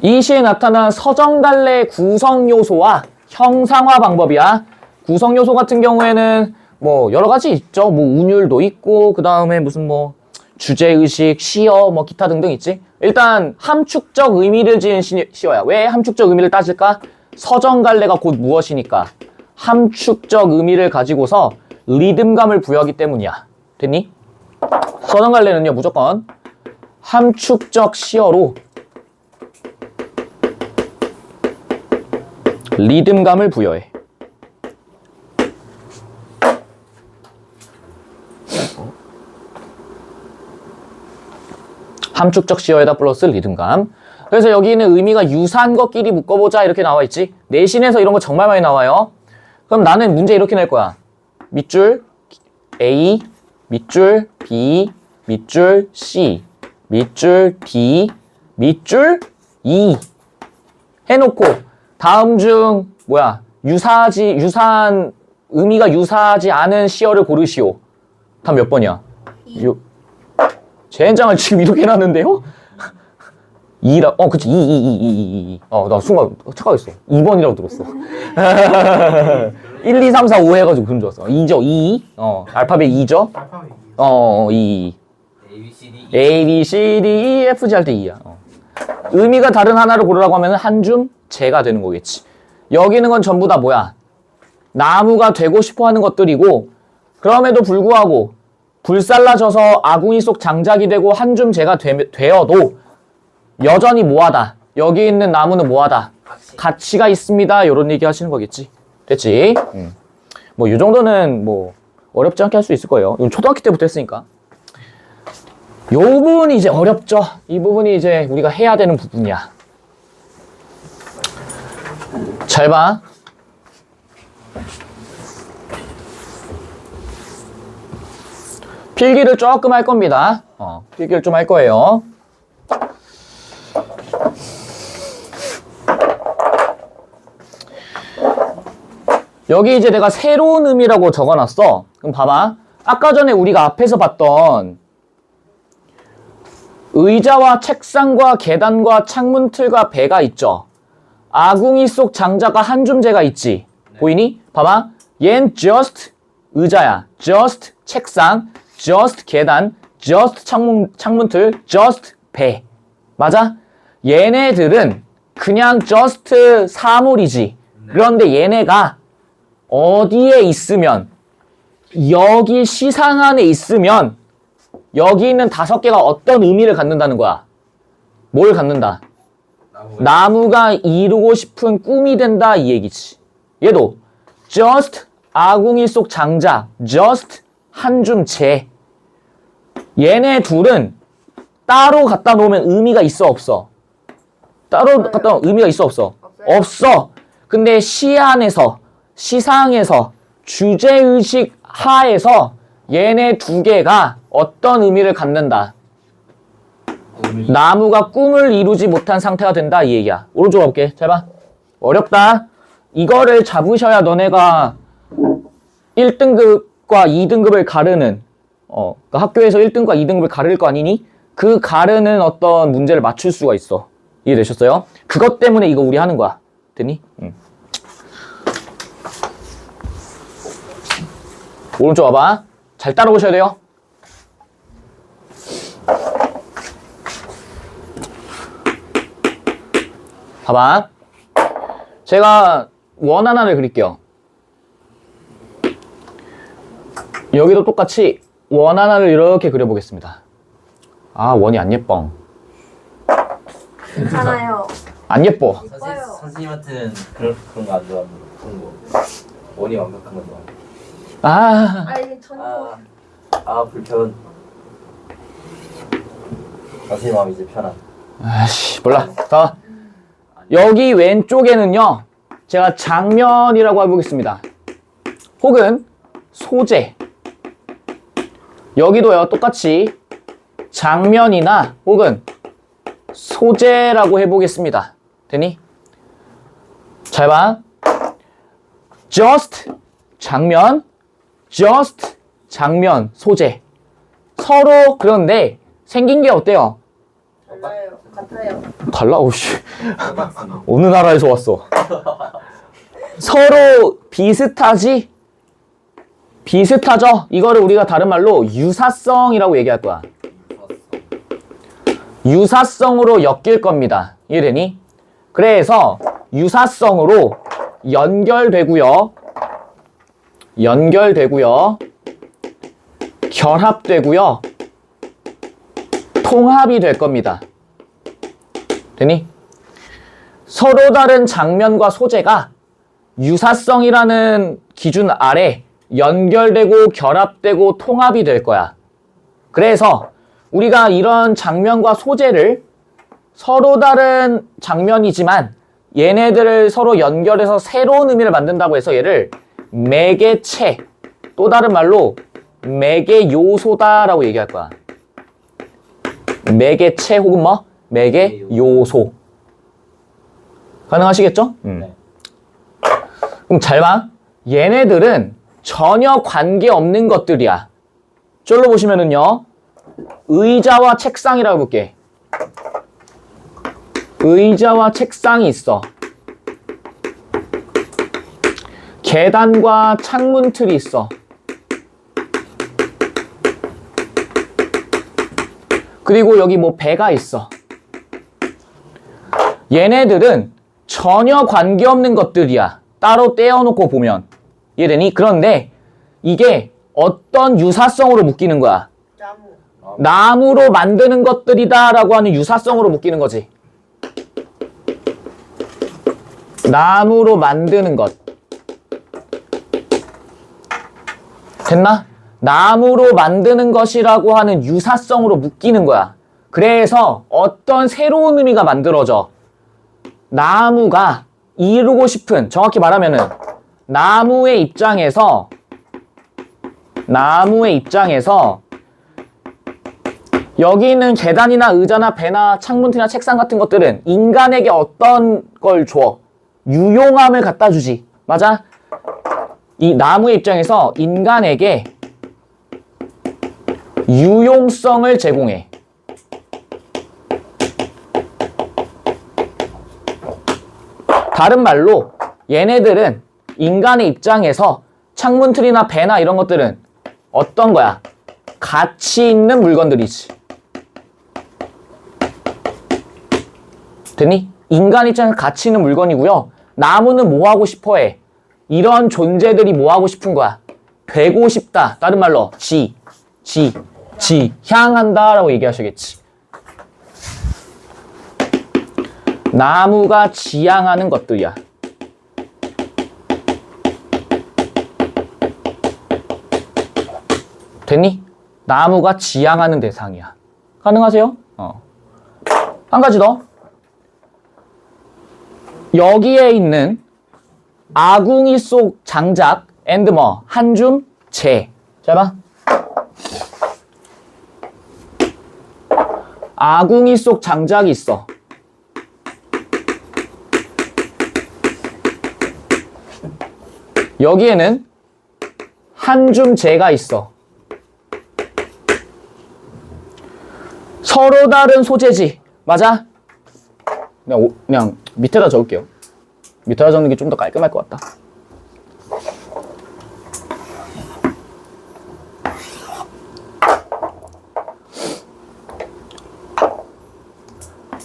이 시에 나타난 서정갈래 구성 요소와 형상화 방법이야. 구성 요소 같은 경우에는 뭐 여러 가지 있죠. 뭐 운율도 있고 그 다음에 무슨 뭐 주제의식, 시어, 뭐 기타 등등 있지. 일단 함축적 의미를 지은 시어야. 왜 함축적 의미를 따질까? 서정갈래가 곧 무엇이니까 함축적 의미를 가지고서 리듬감을 부여하기 때문이야. 됐니? 서정갈래는요 무조건 함축적 시어로 리듬감을 부여해. 함축적 시어에다 플러스 리듬감. 그래서 여기 있는 의미가 유사한 것끼리 묶어보자 이렇게 나와 있지. 내신에서 이런 거 정말 많이 나와요. 그럼 나는 문제 이렇게 낼 거야. 밑줄 A, 밑줄 B, 밑줄 C, 밑줄 D, 밑줄 E 해놓고 다음 중 유사한 의미가 유사하지 않은 시어를 고르시오. 답 몇 번이야? 젠장을 지금 이렇게 해놨는데요? 2라, 그치, 2. 나 순간 착각했어. 2번이라고 들었어. 1, 2, 3, 4, 5 해가지고 그런 줄 알았어. 2죠, 2. 알파벳 2죠? 알파벳 2. 2. ABCD A, B, C, D, E, F, G 할 때 2야. 의미가 다른 하나를 고르라고 하면 한 줌, 제가 되는 거겠지. 여기 있는 건 전부 다 뭐야? 나무가 되고 싶어 하는 것들이고, 그럼에도 불구하고, 불살라져서 아궁이 속 장작이 되고 한 줌 제가 되어도 여전히 뭐하다. 여기 있는 나무는 뭐하다. 가치가 있습니다. 이런 얘기 하시는 거겠지. 됐지? 뭐 이 정도는 뭐 어렵지 않게 할 수 있을 거예요. 이건 초등학교 때부터 했으니까. 이 부분이 이제 어렵죠. 이 부분이 이제 우리가 해야 되는 부분이야. 잘 봐. 필기를 조금 할 겁니다. 필기를 좀 할 거예요. 여기 이제 내가 새로운 의미라고 적어놨어. 그럼 봐봐. 아까 전에 우리가 앞에서 봤던 의자와 책상과 계단과 창문틀과 배가 있죠. 아궁이 속 장자가 한 줌재가 있지. 보이니? 봐봐. 얜 just 의자야. just 책상. just 계단. just 창문틀. just 배. 맞아? 얘네들은 그냥 just 사물이지. 그런데 얘네가 어디에 있으면, 여기 시상 안에 있으면 여기 있는 5개가 어떤 의미를 갖는다는 거야. 뭘 갖는다? 나무가 이루고 싶은 꿈이 된다 이 얘기지. 얘도 just 아궁이 속 장자, just 한 줌 재. 얘네 둘은 따로 갖다 놓으면 의미가 있어 없어? 따로 갖다 놓으면 의미가 있어 없어? 없어요. 없어. 근데 시 안에서, 시상에서, 주제의식 하에서 얘네 2개가 어떤 의미를 갖는다. 나무가 꿈을 이루지 못한 상태가 된다 이 얘기야. 오른쪽 가볼게. 잘 봐. 어렵다. 이거를 잡으셔야 너네가 1등급과 2등급을 가르는 그러니까 학교에서 1등급과 2등급을 가를 거 아니니? 그 가르는 어떤 문제를 맞출 수가 있어. 이해되셨어요? 그것 때문에 이거 우리 하는 거야. 됐니? 응. 오른쪽 와봐. 잘 따라오셔야 돼요. 봐봐. 제가 원 하나를 그릴게요. 여기도 똑같이 원 하나를 이렇게 그려보겠습니다. 아, 원이 안 예뻐. 괜찮아요. 안 예뻐. 선생님한테는 그런 거 안 좋아합니다. 그런 거. 원이 완벽한 거 좋아. 아, 아니 전혀. 불편. 선생님 마음 이제 편한. 아씨, 몰라. 자, 여기 왼쪽에는요, 제가 장면이라고 해보겠습니다. 혹은 소재. 여기도요, 똑같이 장면이나 혹은 소재라고 해보겠습니다. 되니? 잘 봐. just 장면, just 장면, 소재. 서로 그런데 생긴 게 어때요? 달라요. 같아요. 달라? 오씨. 어느 나라에서 왔어? 서로 비슷하지? 비슷하죠? 이거를 우리가 다른 말로 유사성이라고 얘기할 거야. 유사성으로 엮일 겁니다. 이해되니? 그래서 유사성으로 연결되고요. 결합되고요. 통합이 될 겁니다. 되니? 서로 다른 장면과 소재가 유사성이라는 기준 아래 연결되고 결합되고 통합이 될 거야. 그래서 우리가 이런 장면과 소재를 서로 다른 장면이지만 얘네들을 서로 연결해서 새로운 의미를 만든다고 해서 얘를 매개체, 또 다른 말로 매개 요소다라고 얘기할 거야. 매개체 혹은 뭐? 매개 요소. 가능하시겠죠? 네. 그럼 잘 봐. 얘네들은 전혀 관계없는 것들이야. 쫄로 보시면은요. 의자와 책상이라고 볼게. 의자와 책상이 있어. 계단과 창문틀이 있어. 그리고 여기 뭐 배가 있어. 얘네들은 전혀 관계없는 것들이야. 따로 떼어놓고 보면. 이해되니? 그런데 이게 어떤 유사성으로 묶이는 거야? 나무. 나무로 만드는 것들이다 라고 하는 유사성으로 묶이는 거지. 나무로 만드는 것. 됐나? 나무로 만드는 것이라고 하는 유사성으로 묶이는 거야. 그래서 어떤 새로운 의미가 만들어져. 나무가 이루고 싶은, 정확히 말하면은 나무의 입장에서 여기 있는 계단이나 의자나 배나 창문이나 책상 같은 것들은 인간에게 어떤 걸 줘? 유용함을 갖다 주지. 맞아? 이 나무의 입장에서 인간에게 유용성을 제공해. 다른 말로 얘네들은 인간의 입장에서 창문틀이나 배나 이런 것들은 어떤 거야? 가치 있는 물건들이지. 됐니? 인간 입장에서 가치 있는 물건이고요. 나무는 뭐 하고 싶어 해? 이런 존재들이 뭐 하고 싶은 거야? 되고 싶다. 다른 말로 향한다 라고 얘기하셔야겠지. 나무가 지향하는 것들이야. 됐니? 나무가 지향하는 대상이야. 가능하세요? 한 가지 더. 여기에 있는 아궁이 속 장작 and 뭐 한 줌 재. 자 봐. 아궁이 속 장작이 있어. 여기에는 한 줌 재가 있어. 서로 다른 소재지. 맞아? 그냥 밑에다 적을게요. 밑에다 적는 게 좀 더 깔끔할 것 같다.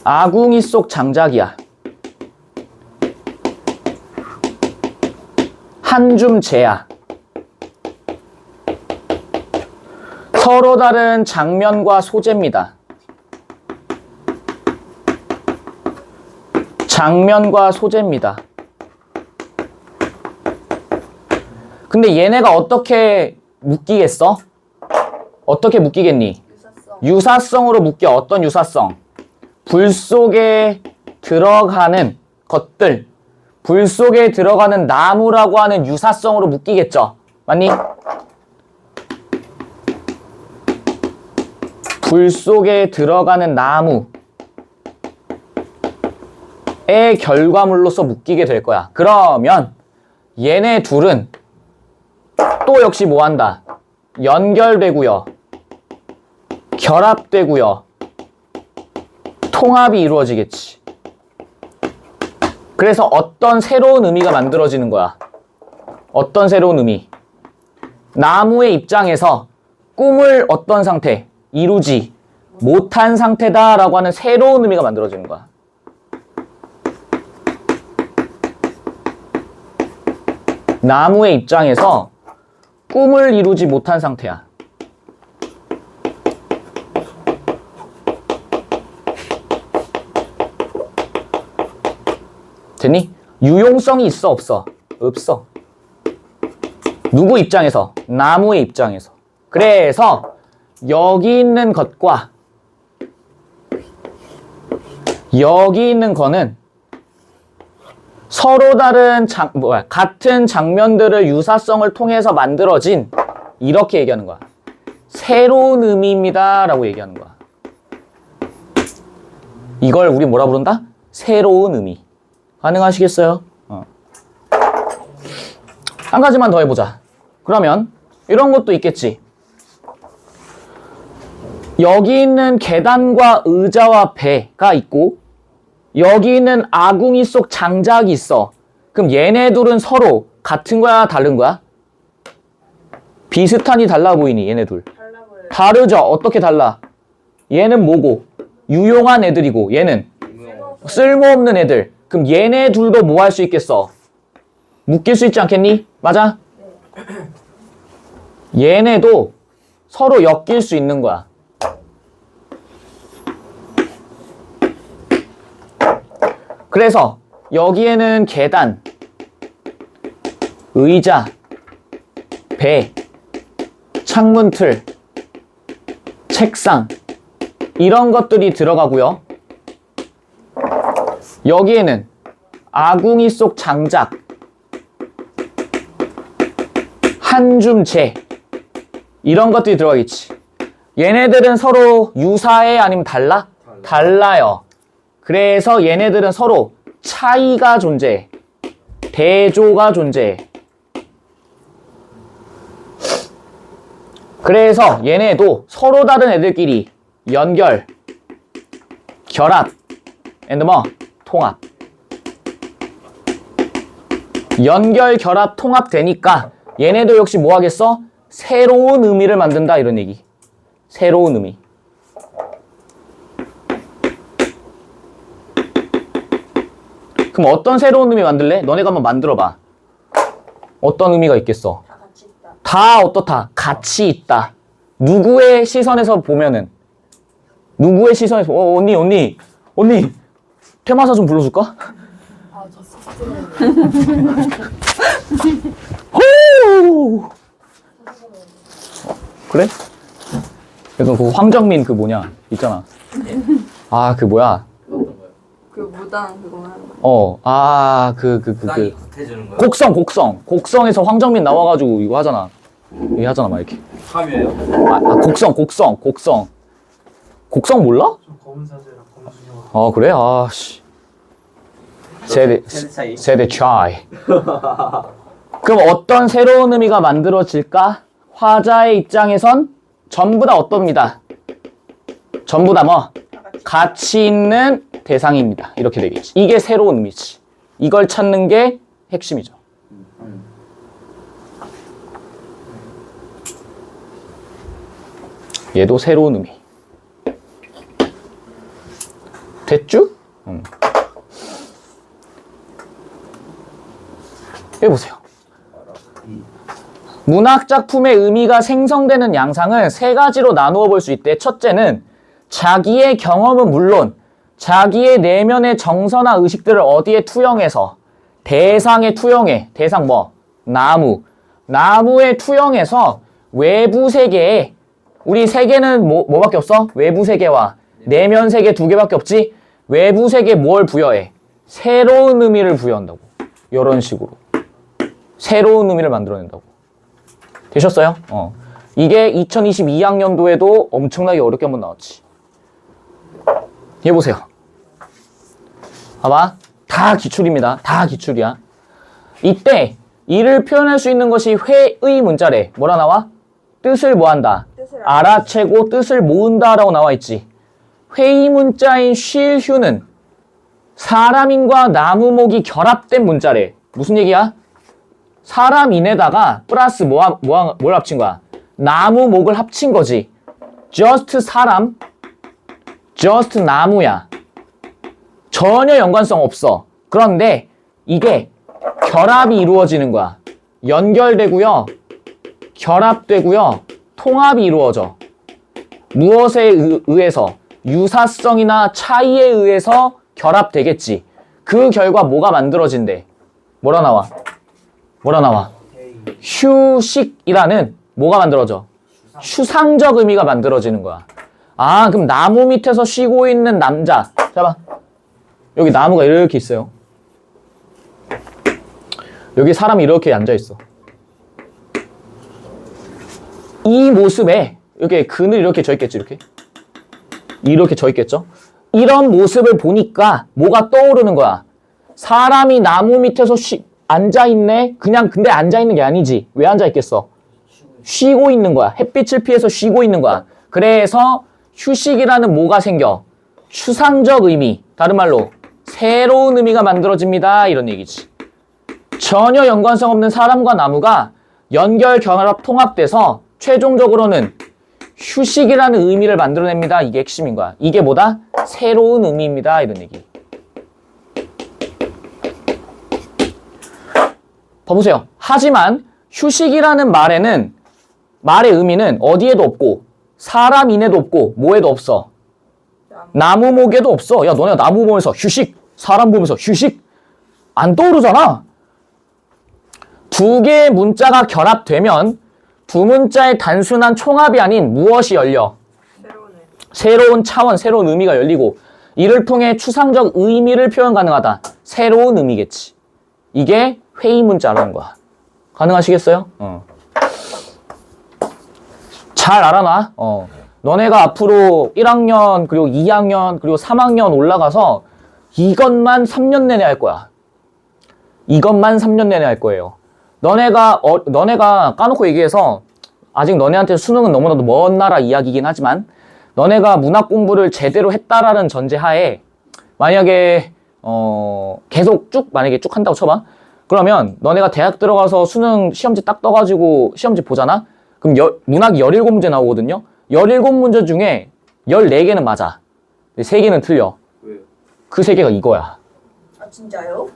아궁이 속 장작이야. 한 줌 재야. 서로 다른 장면과 소재입니다. 장면과 소재입니다. 근데 얘네가 어떻게 묶이겠어? 어떻게 묶이겠니? 유사성으로 묶여. 어떤 유사성? 불 속에 들어가는 것들, 불 속에 들어가는 나무라고 하는 유사성으로 묶이겠죠? 맞니? 불 속에 들어가는 나무의 결과물로서 묶이게 될 거야. 그러면 얘네 둘은 또 역시 뭐 한다? 연결되고요. 결합되고요. 통합이 이루어지겠지. 그래서 어떤 새로운 의미가 만들어지는 거야. 어떤 새로운 의미? 나무의 입장에서 꿈을 어떤 상태? 이루지 못한 상태다라고 하는 새로운 의미가 만들어지는 거야. 나무의 입장에서 꿈을 이루지 못한 상태야. 됐니? 유용성이 있어, 없어? 없어. 누구 입장에서? 나무의 입장에서. 그래서 여기 있는 것과 여기 있는 거는 서로 다른 같은 장면들을 유사성을 통해서 만들어진, 이렇게 얘기하는 거야. 새로운 의미입니다 라고 얘기하는 거야. 이걸 우리 뭐라 부른다? 새로운 의미. 가능하시겠어요? 한 가지만 더 해보자. 그러면 이런 것도 있겠지. 여기 있는 계단과 의자와 배가 있고 여기 있는 아궁이 속 장작이 있어. 그럼 얘네 둘은 서로 같은 거야, 다른 거야? 비슷하니 달라 보이니, 얘네 둘? 달라 보여요. 다르죠? 어떻게 달라? 얘는 뭐고? 유용한 애들이고 얘는 쓸모없는 애들. 그럼 얘네 둘도 뭐 할 수 있겠어? 묶일 수 있지 않겠니? 맞아? 얘네도 서로 엮일 수 있는 거야. 그래서 여기에는 계단, 의자, 배, 창문틀, 책상 이런 것들이 들어가고요. 여기에는 아궁이 속 장작, 한 줌 재 이런 것들이 들어가겠지. 얘네들은 서로 유사해? 아니면 달라? 달라요. 그래서 얘네들은 서로 차이가 존재해. 대조가 존재해. 그래서 얘네도 서로 다른 애들끼리 연결, 결합, and 뭐? 통합. 연결, 결합, 통합 되니까 얘네도 역시 뭐 하겠어? 새로운 의미를 만든다 이런 얘기. 새로운 의미. 그럼 어떤 새로운 의미 만들래? 너네가 한번 만들어봐. 어떤 의미가 있겠어? 다 같이 있다. 다 어떻다? 같이 있다. 누구의 시선에서 보면은? 누구의 시선에서? 언니 퇴마사 좀 불러줄까? 아저 스스로 호! 그래? 그래서 그 황정민 그 뭐냐 있잖아. 아 그 뭐야? 그 무당 그거 하는 거. 땅이 굿해주는 거야? 곡성에서 황정민 나와가지고 이거 하잖아. 이거 하잖아 막 이렇게. 참여예요? 곡성 몰라? 좀 검은 사제랑 검순이와 아 그래? 아씨. 세대 차이? 세대 차이. 그럼 어떤 새로운 의미가 만들어질까? 화자의 입장에선 전부 다 어떻습니다. 전부 다 뭐? 가치 있는 대상입니다. 이렇게 되겠지. 이게 새로운 의미지. 이걸 찾는 게 핵심이죠. 얘도 새로운 의미. 됐죠? 해보세요. 문학 작품의 의미가 생성되는 양상을 세 가지로 나누어 볼 수 있대. 첫째는 자기의 경험은 물론 자기의 내면의 정서나 의식들을 어디에 투영해서 대상에 투영해. 대상 뭐? 나무에 투영해서 외부 세계에 우리 세계는 뭐밖에 없어? 외부 세계와 내면 세계 두 개밖에 없지? 외부 세계에 뭘 부여해? 새로운 의미를 부여한다고. 이런 식으로. 새로운 의미를 만들어낸다고. 되셨어요? 이게 2022학년도에도 엄청나게 어렵게 한번 나왔지. 해보세요. 봐봐. 다 기출입니다. 다 기출이야. 이때 이를 표현할 수 있는 것이 회의 문자래. 뭐라 나와? 뜻을 뭐한다? 뜻을 알아채고 뜻을 모은다 라고 나와 있지. 회의 문자인 쉴 휴는 사람인과 나무목이 결합된 문자래. 무슨 얘기야? 사람인에다가 플러스 뭘 합친 거야? 나무목을 합친 거지. just 사람, just 나무야. 전혀 연관성 없어. 그런데 이게 결합이 이루어지는 거야. 연결되고요. 결합되고요. 통합이 이루어져. 무엇에 의해서? 유사성이나 차이에 의해서 결합되겠지. 그 결과 뭐가 만들어진대? 뭐라 나와? 휴식이라는 뭐가 만들어져? 추상적 의미가 만들어지는 거야. 아, 그럼 나무 밑에서 쉬고 있는 남자. 잠깐만. 여기 나무가 이렇게 있어요. 여기 사람이 이렇게 앉아있어. 이 모습에 이렇게 그늘 이렇게 져있겠지. 이렇게 져있겠죠. 이런 모습을 보니까 뭐가 떠오르는 거야? 사람이 나무 밑에서 앉아있네? 그냥 근데 앉아있는 게 아니지. 왜 앉아있겠어? 쉬고 있는 거야. 햇빛을 피해서 쉬고 있는 거야. 그래서 휴식이라는 뭐가 생겨? 추상적 의미. 다른 말로 새로운 의미가 만들어집니다. 이런 얘기지. 전혀 연관성 없는 사람과 나무가 연결, 결합, 통합돼서 최종적으로는 휴식이라는 의미를 만들어냅니다. 이게 핵심인 거야. 이게 뭐다? 새로운 의미입니다. 이런 얘기. 봐보세요. 하지만 휴식이라는 말의 의미는 어디에도 없고 사람인에도 없고 뭐에도 없어? 나무목에도 없어. 야, 너네가 나무 보면서 휴식, 사람 보면서 휴식 안 떠오르잖아. 두 개의 문자가 결합되면 두 문자의 단순한 총합이 아닌 무엇이 열려? 새로운 차원, 새로운 의미가 열리고 이를 통해 추상적 의미를 표현 가능하다. 새로운 의미겠지. 이게 회의 문자라는 거야. 가능하시겠어요? 잘 알아놔. 너네가 앞으로 1학년, 그리고 2학년, 그리고 3학년 올라가서 이것만 3년 내내 할 거야. 이것만 3년 내내 할 거예요. 너네가 까놓고 얘기해서 아직 너네한테 수능은 너무나도 먼 나라 이야기이긴 하지만 너네가 문학 공부를 제대로 했다라는 전제하에 만약에 계속 만약에 쭉 한다고 쳐봐. 그러면 너네가 대학 들어가서 수능 시험지 딱 떠가지고 시험지 보잖아? 그럼 문학이 17문제 나오거든요? 17문제 중에 14개는 맞아. 3개는 틀려. 왜요? 그 3개가 이거야. 아 진짜요?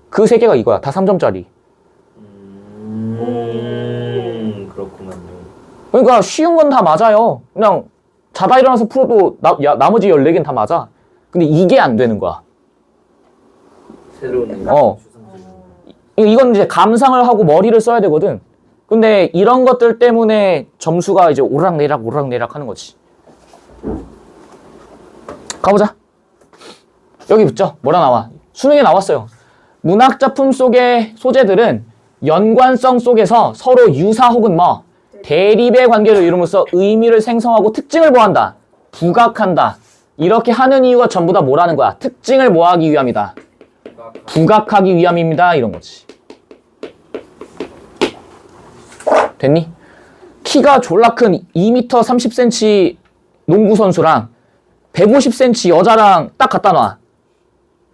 그 3개가 이거야. 다 3점짜리. 그렇구만요. 그러니까 쉬운 건 다 맞아요. 그냥 자다 일어나서 풀어도 나머지 14개는 다 맞아. 근데 이게 안 되는 거야. 새로운 이건 이제 감상을 하고 머리를 써야 되거든. 근데 이런 것들 때문에 점수가 이제 오르락내리락 하는 거지. 가보자. 여기 붙죠. 뭐라 나와? 수능에 나왔어요. 문학작품 속의 소재들은 연관성 속에서 서로 유사 혹은 대립의 관계를 이루면서 의미를 생성하고 특징을 뭐한다? 부각한다. 이렇게 하는 이유가 전부 다 뭐라는 거야? 특징을 뭐하기 위함이다. 부각하기 위함입니다. 이런 거지. 됐니? 키가 졸라 큰 2m 30cm 농구선수랑 150cm 여자랑 딱 갖다 놔.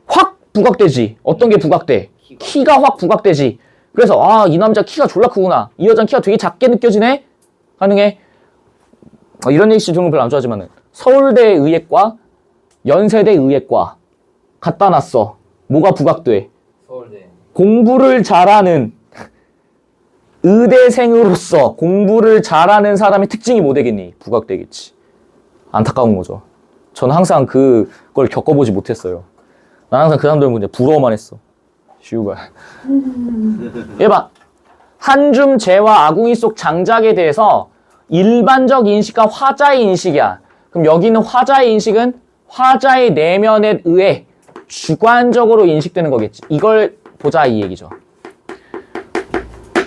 확 부각되지. 어떤 게 부각돼? 키가 확 부각되지. 그래서 이 남자 키가 졸라 크구나. 이 여자는 키가 되게 작게 느껴지네? 가능해? 이런 얘기 듣는 거 별로 안 좋아하지만 서울대 의예과, 연세대 의예과 갖다 놨어. 뭐가 부각돼? 서울대. 공부를 잘하는 의대생으로서 공부를 잘하는 사람의 특징이 뭐 되겠니? 부각되겠지. 안타까운 거죠. 저는 항상 그걸 겪어보지 못했어요. 난 항상 그 사람들 보고 부러워만 했어. 슈발. 얘봐. 한줌 재와 아궁이 속 장작에 대해서 일반적 인식과 화자의 인식이야. 그럼 여기 있는 화자의 인식은 화자의 내면에 의해 주관적으로 인식되는 거겠지. 이걸 보자 이 얘기죠.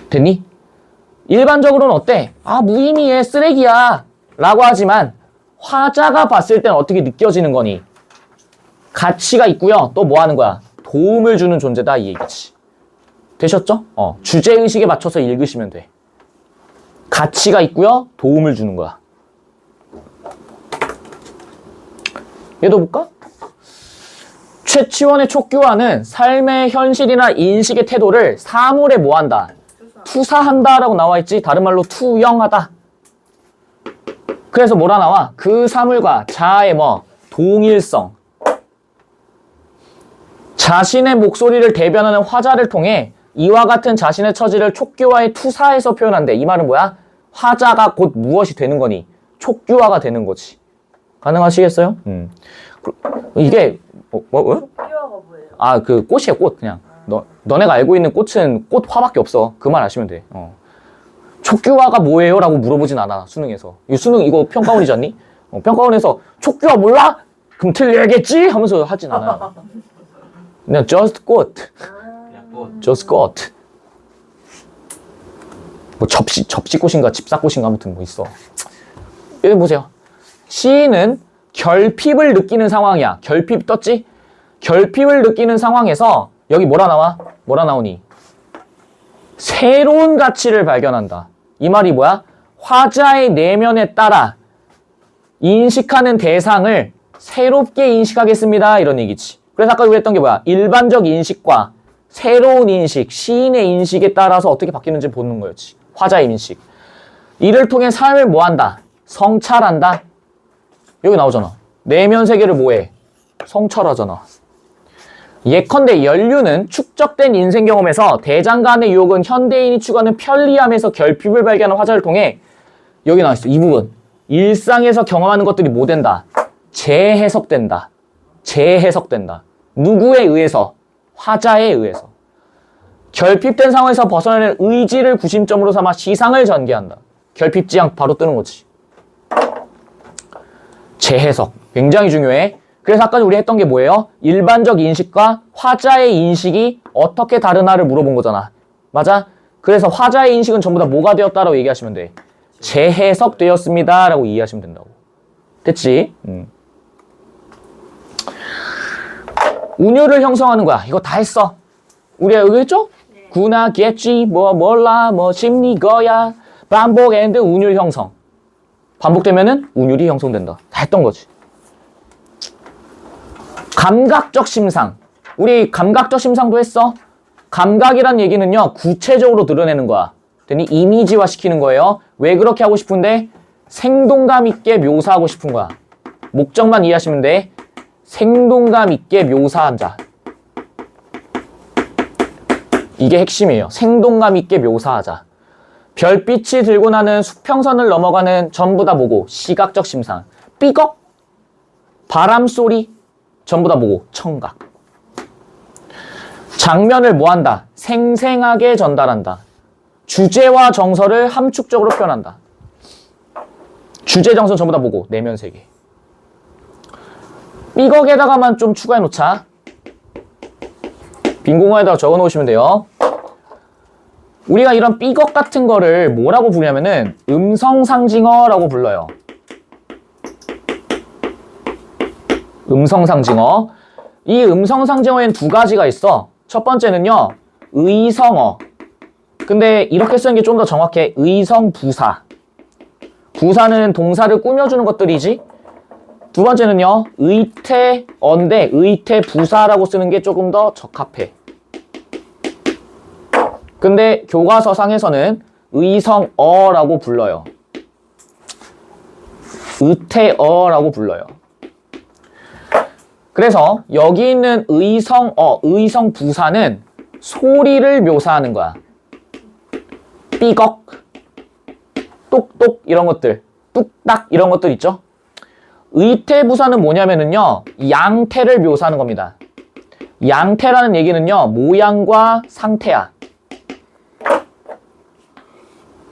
됐니? 일반적으로는 어때? 무의미해, 쓰레기야 라고 하지만 화자가 봤을 땐 어떻게 느껴지는 거니? 가치가 있고요. 또 뭐 하는 거야? 도움을 주는 존재다 이 얘기지. 되셨죠? 주제의식에 맞춰서 읽으시면 돼. 가치가 있고요. 도움을 주는 거야. 얘도 볼까? 최치원의 촉교화는 삶의 현실이나 인식의 태도를 사물에 뭐한다? 투사한다 라고 나와있지. 다른 말로 투영하다. 그래서 뭐라 나와? 그 사물과 자아의 동일성. 자신의 목소리를 대변하는 화자를 통해 이와 같은 자신의 처지를 촉교화의 투사해서 표현한대. 이 말은 뭐야? 화자가 곧 무엇이 되는 거니? 촉교화가 되는 거지. 가능하시겠어요? 이게 촉교화가 뭐예요? 그 꽃이에요, 꽃. 그냥 너네가 알고 있는 꽃은 꽃화밖에 없어. 그 말 아시면 돼. 촉교화가 뭐예요? 라고 물어보진 않아, 수능에서. 수능 이거 평가원이지 않니? 평가원에서 촉교화 몰라? 그럼 틀려야겠지? 하면서 하진 않아요. 그냥 just 꽃. just 꽃. 뭐 접시꽃인가 집사꽃인가 아무튼 뭐 있어. 여기 보세요. 시인은 결핍을 느끼는 상황이야. 결핍 떴지? 결핍을 느끼는 상황에서 여기 뭐라 나와? 뭐라 나오니? 새로운 가치를 발견한다. 이 말이 뭐야? 화자의 내면에 따라 인식하는 대상을 새롭게 인식하겠습니다. 이런 얘기지. 그래서 아까 우리 했던 게 뭐야? 일반적 인식과 새로운 인식, 시인의 인식에 따라서 어떻게 바뀌는지 보는 거였지. 화자의 인식. 이를 통해 삶을 뭐한다? 성찰한다. 여기 나오잖아. 내면 세계를 뭐해? 성찰하잖아. 예컨대 연륜은 축적된 인생 경험에서 대장간의 유혹은 현대인이 추구하는 편리함에서 결핍을 발견한 화자를 통해 여기 나와있어. 이 부분. 일상에서 경험하는 것들이 뭐 된다? 재해석된다. 재해석된다. 누구에 의해서? 화자에 의해서. 결핍된 상황에서 벗어나는 의지를 구심점으로 삼아 시상을 전개한다. 결핍지향 바로 뜨는 거지. 재해석. 굉장히 중요해. 그래서 아까 우리 했던 게 뭐예요? 일반적 인식과 화자의 인식이 어떻게 다르나를 물어본 거잖아. 맞아? 그래서 화자의 인식은 전부 다 뭐가 되었다라고 얘기하시면 돼. 재해석되었습니다 라고 이해하시면 된다고. 됐지? 운율을 형성하는 거야. 이거 다 했어. 우리가 여기 했죠? 구나 겠지 뭐 몰라 뭐 심리 거야 반복 and 운율 형성. 반복되면은 운율이 형성된다. 다 했던 거지. 감각적 심상. 우리 감각적 심상도 했어. 감각이란 얘기는요, 구체적으로 드러내는 거야. 됐니? 이미지화 시키는 거예요. 왜 그렇게 하고 싶은데? 생동감 있게 묘사하고 싶은 거야. 목적만 이해하시면 돼. 생동감 있게 묘사하자. 이게 핵심이에요. 생동감 있게 묘사하자. 별빛이 들고 나는 수평선을 넘어가는 전부 다 뭐고? 시각적 심상. 삐걱, 바람소리, 전부 다 뭐고? 청각. 장면을 뭐한다? 생생하게 전달한다. 주제와 정서를 함축적으로 표현한다. 주제, 정서 전부 다 뭐고? 내면 세계. 삐걱에다가만 좀 추가해 놓자. 빈 공간에다가 적어 놓으시면 돼요. 우리가 이런 삐걱 같은 거를 뭐라고 부르냐면은 음성상징어라고 불러요. 음성상징어. 이 음성상징어에는 두 가지가 있어. 첫 번째는요, 의성어. 근데 이렇게 쓰는 게 좀 더 정확해. 의성부사. 부사는 동사를 꾸며주는 것들이지. 두 번째는요, 의태어인데 의태부사라고 쓰는 게 조금 더 적합해. 근데 교과서상에서는 의성어라고 불러요. 의태어라고 불러요. 그래서 여기 있는 의성어, 의성부사는 소리를 묘사하는 거야. 삐걱, 똑똑 이런 것들, 뚝딱 이런 것들 있죠? 의태부사는 뭐냐면은요, 양태를 묘사하는 겁니다. 양태라는 얘기는요, 모양과 상태야.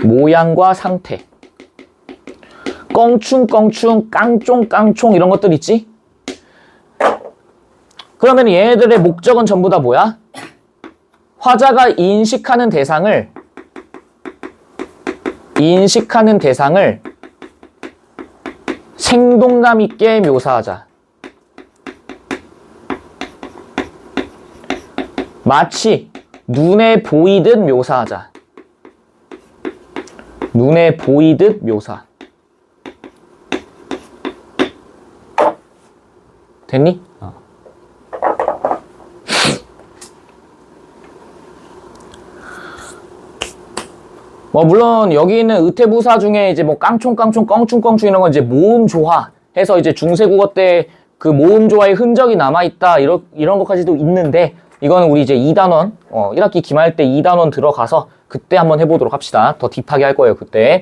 모양과 상태. 껑충껑충, 깡총깡총 이런 것들 있지? 그러면 얘네들의 목적은 전부 다 뭐야? 화자가 인식하는 대상을 생동감 있게 묘사하자. 마치 눈에 보이듯 묘사하자. 눈에 보이듯 묘사. 됐니? 뭐 물론 여기 있는 의태부사 중에 이제 뭐 깡총깡총 껑충껑충 이런 건 이제 모음조화 해서 이제 중세국어 때 그 모음조화의 흔적이 남아있다 이런 것까지도 있는데, 이거는 우리 이제 2단원 1학기 기말 때 2단원 들어가서 그때 한번 해보도록 합시다. 더 딥하게 할 거예요 그때.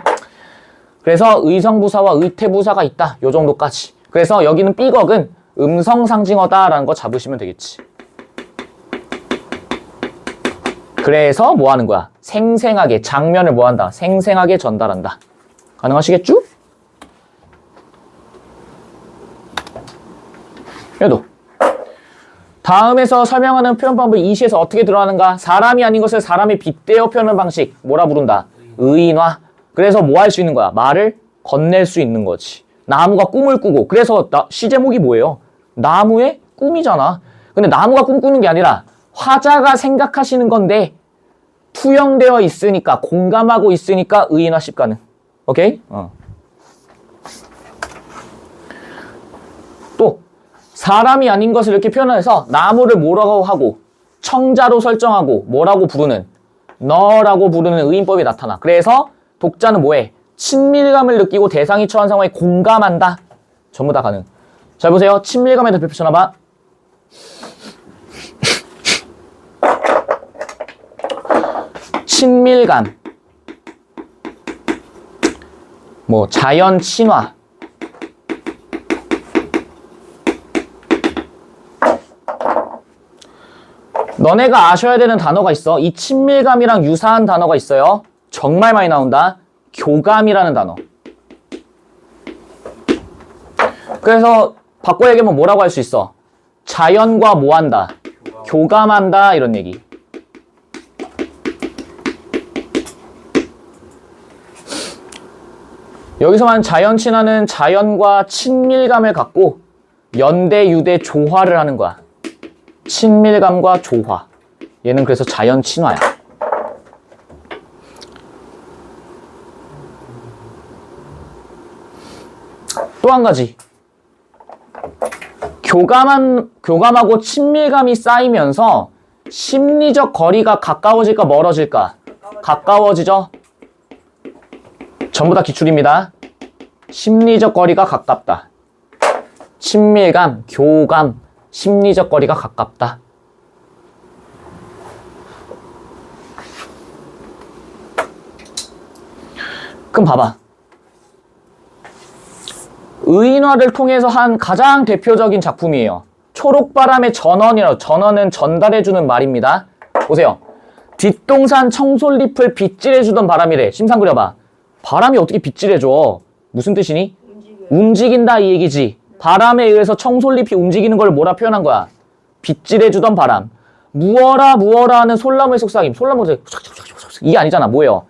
그래서 의성부사와 의태부사가 있다, 요 정도까지. 그래서 여기는 삐걱은 음성상징어다라는 거 잡으시면 되겠지. 그래서 뭐 하는 거야? 생생하게, 장면을 뭐 한다? 생생하게 전달한다. 가능하시겠죠? 얘도. 다음에서 설명하는 표현 방법 이시에서 어떻게 들어가는가? 사람이 아닌 것을 사람이 빗대어 표현하는 방식, 뭐라 부른다? 의인화. 그래서 뭐 할 수 있는 거야? 말을 건넬 수 있는 거지. 나무가 꿈을 꾸고, 그래서 시 제목이 뭐예요? 나무의 꿈이잖아. 근데 나무가 꿈꾸는 게 아니라 화자가 생각하시는 건데 투영되어 있으니까, 공감하고 있으니까 의인화식 가능. 오케이? 또 사람이 아닌 것을 이렇게 표현해서 나무를 뭐라고 하고 청자로 설정하고 뭐라고 부르는, 너라고 부르는 의인법이 나타나. 그래서 독자는 뭐해? 친밀감을 느끼고 대상이 처한 상황에 공감한다. 전부 다 가능. 잘 보세요. 친밀감에 대표 쳐놔봐. 친밀감, 뭐 자연 친화, 너네가 아셔야 되는 단어가 있어. 이 친밀감이랑 유사한 단어가 있어요. 정말 많이 나온다. 교감이라는 단어. 그래서 바꿔 얘기하면 뭐라고 할 수 있어? 자연과 뭐 한다? 교감한다, 이런 얘기. 여기서 말하는 자연 친화는 자연과 친밀감을 갖고 연대, 유대, 조화를 하는 거야. 친밀감과 조화. 얘는 그래서 자연 친화야. 한 가지. 교감하고 친밀감이 쌓이면서 심리적 거리가 가까워질까 멀어질까? 가까워지죠? 전부 다 기출입니다. 심리적 거리가 가깝다. 친밀감, 교감, 심리적 거리가 가깝다. 그럼 봐봐. 의인화를 통해서 한 가장 대표적인 작품이에요. 초록바람의 전원이라고. 전원은 전달해주는 말입니다. 보세요. 뒷동산 청솔잎을 빗질해주던 바람이래. 심상 그려봐. 바람이 어떻게 빗질해줘? 무슨 뜻이니? 움직인다 이 얘기지. 바람에 의해서 청솔잎이 움직이는 걸 뭐라 표현한 거야? 빗질해주던 바람. 무어라 무어라 하는 솔나무의 속삭임. 솔나무 이게 아니잖아. 뭐예요?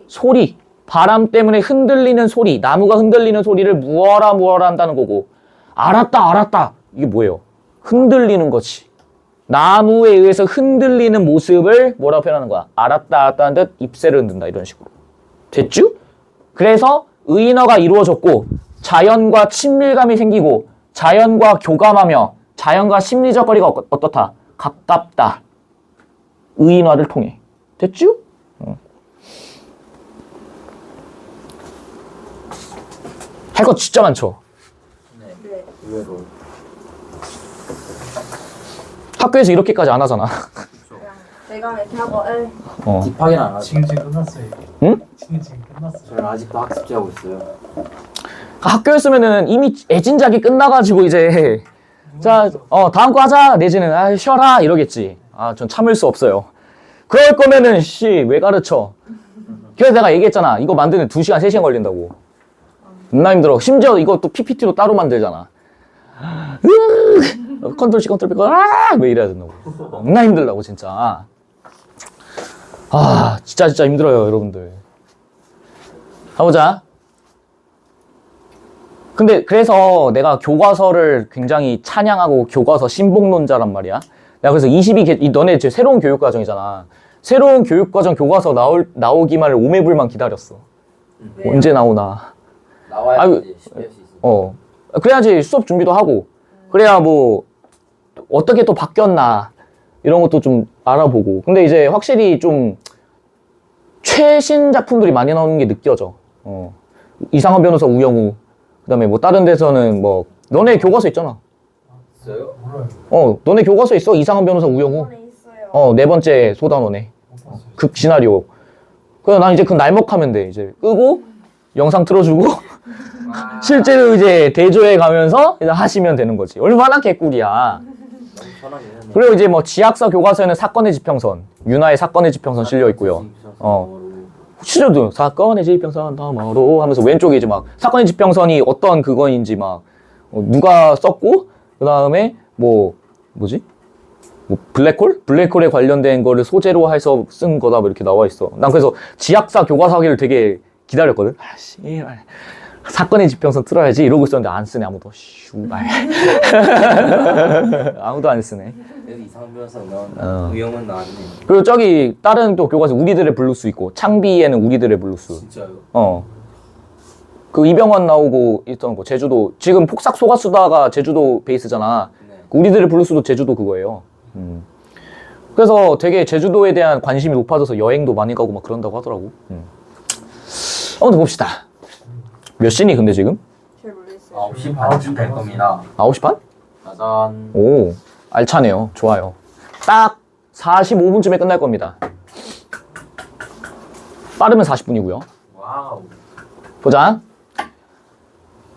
소리. 바람 때문에 흔들리는 소리. 나무가 흔들리는 소리를 무어라 무어라 한다는 거고. 알았다 알았다. 이게 뭐예요? 흔들리는 거지. 나무에 의해서 흔들리는 모습을 뭐라고 표현하는 거야? 알았다 알았다 하는 듯 잎새를 흔든다. 이런 식으로. 됐죠? 그래서 의인어가 이루어졌고 자연과 친밀감이 생기고 자연과 교감하며 자연과 심리적 거리가 어떻다? 가깝다. 의인화를 통해. 됐죠? 할 거 진짜 많죠? 네. 의외로. 학교에서 이렇게까지 안 하잖아. 그냥 내가 이렇게 하고 딥하게는 안 하죠. 지금 끝났어요. 응? 지금 끝났어요. 저는 아직도 학습지하고 있어요. 학교였으면은 이미 애진작이 끝나가지고 이제 자, 다음 거 하자 내지는 아 쉬어라 이러겠지. 아, 전 참을 수 없어요. 그럴 거면은 왜 가르쳐? 그래서 내가 얘기했잖아. 이거 만드는 2시간, 3시간 걸린다고. 겁나 힘들어. 심지어 이것도 PPT로 따로 만들잖아. 컨트롤 C, 컨트롤 V, 왜 이래야 된다고. 겁나 힘들다고, 진짜. 아, 진짜 힘들어요, 여러분들. 가보자. 근데 그래서 내가 교과서를 굉장히 찬양하고 교과서 신봉론자란 말이야. 내가 그래서 너네 지금 새로운 교육과정이잖아. 새로운 교육과정 교과서 나오기만을 오매불만 기다렸어. 언제 나오나. 나와야지 시킬 수 있어. 그래야지 수업 준비도 하고, 그래야 뭐, 어떻게 또 바뀌었나, 이런 것도 좀 알아보고. 근데 이제 확실히 좀, 최신 작품들이 많이 나오는 게 느껴져. 이상한 변호사 우영우. 그 다음에 뭐, 다른 데서는 뭐, 너네 교과서 있잖아. 있어요? 몰라요. 너네 교과서 있어? 이상한 변호사 우영우? 이번에 있어요. 4번째 소단원에. 못 봤어요. 극 시나리오. 그래서 난 이제 그 날먹하면 돼. 이제 끄고, 영상 틀어주고, 실제로 이제 대조해 가면서 이제 하시면 되는 거지. 얼마나 개꿀이야. 편하게 해야 그리고 이제 뭐 지학사 교과서에는 사건의 지평선, 윤하의 사건의 지평선 실려 있고요. 시저도 사건의 지평선 너머로 하면서 왼쪽에 이제 막 사건의 지평선이 어떤 그거인지 막 누가 썼고 그 다음에 뭐 블랙홀? 블랙홀에 관련된 거를 소재로 해서 쓴 거다 뭐 이렇게 나와 있어. 난 그래서 지학사 교과서 하기를 되게 기다렸거든. 사건의 지평선 틀어야지 이러고 있었는데 안 쓰네 아무도. 슈발. 아무도 안 쓰네. 그래도 이상한 변호사 나왔네. 의형은 나왔네. 그리고 저기 다른 또 교과서 우리들의 블루스 있고 창비에는 우리들의 블루스. 진짜요? 그 이병헌 나오고 있던 거 제주도 지금 폭삭 속았수다가 제주도 베이스잖아. 네. 우리들의 블루스도 제주도 그거예요. 그래서 되게 제주도에 대한 관심이 높아져서 여행도 많이 가고 막 그런다고 하더라고. 한번 더 봅시다. 몇 시니 근데 지금? 잘 모르겠어요. 9시 반쯤 될 겁니다. 9시 반? 짜잔. 오, 알차네요. 좋아요. 딱 45분쯤에 끝날 겁니다. 빠르면 40분이고요. 와우. 보자.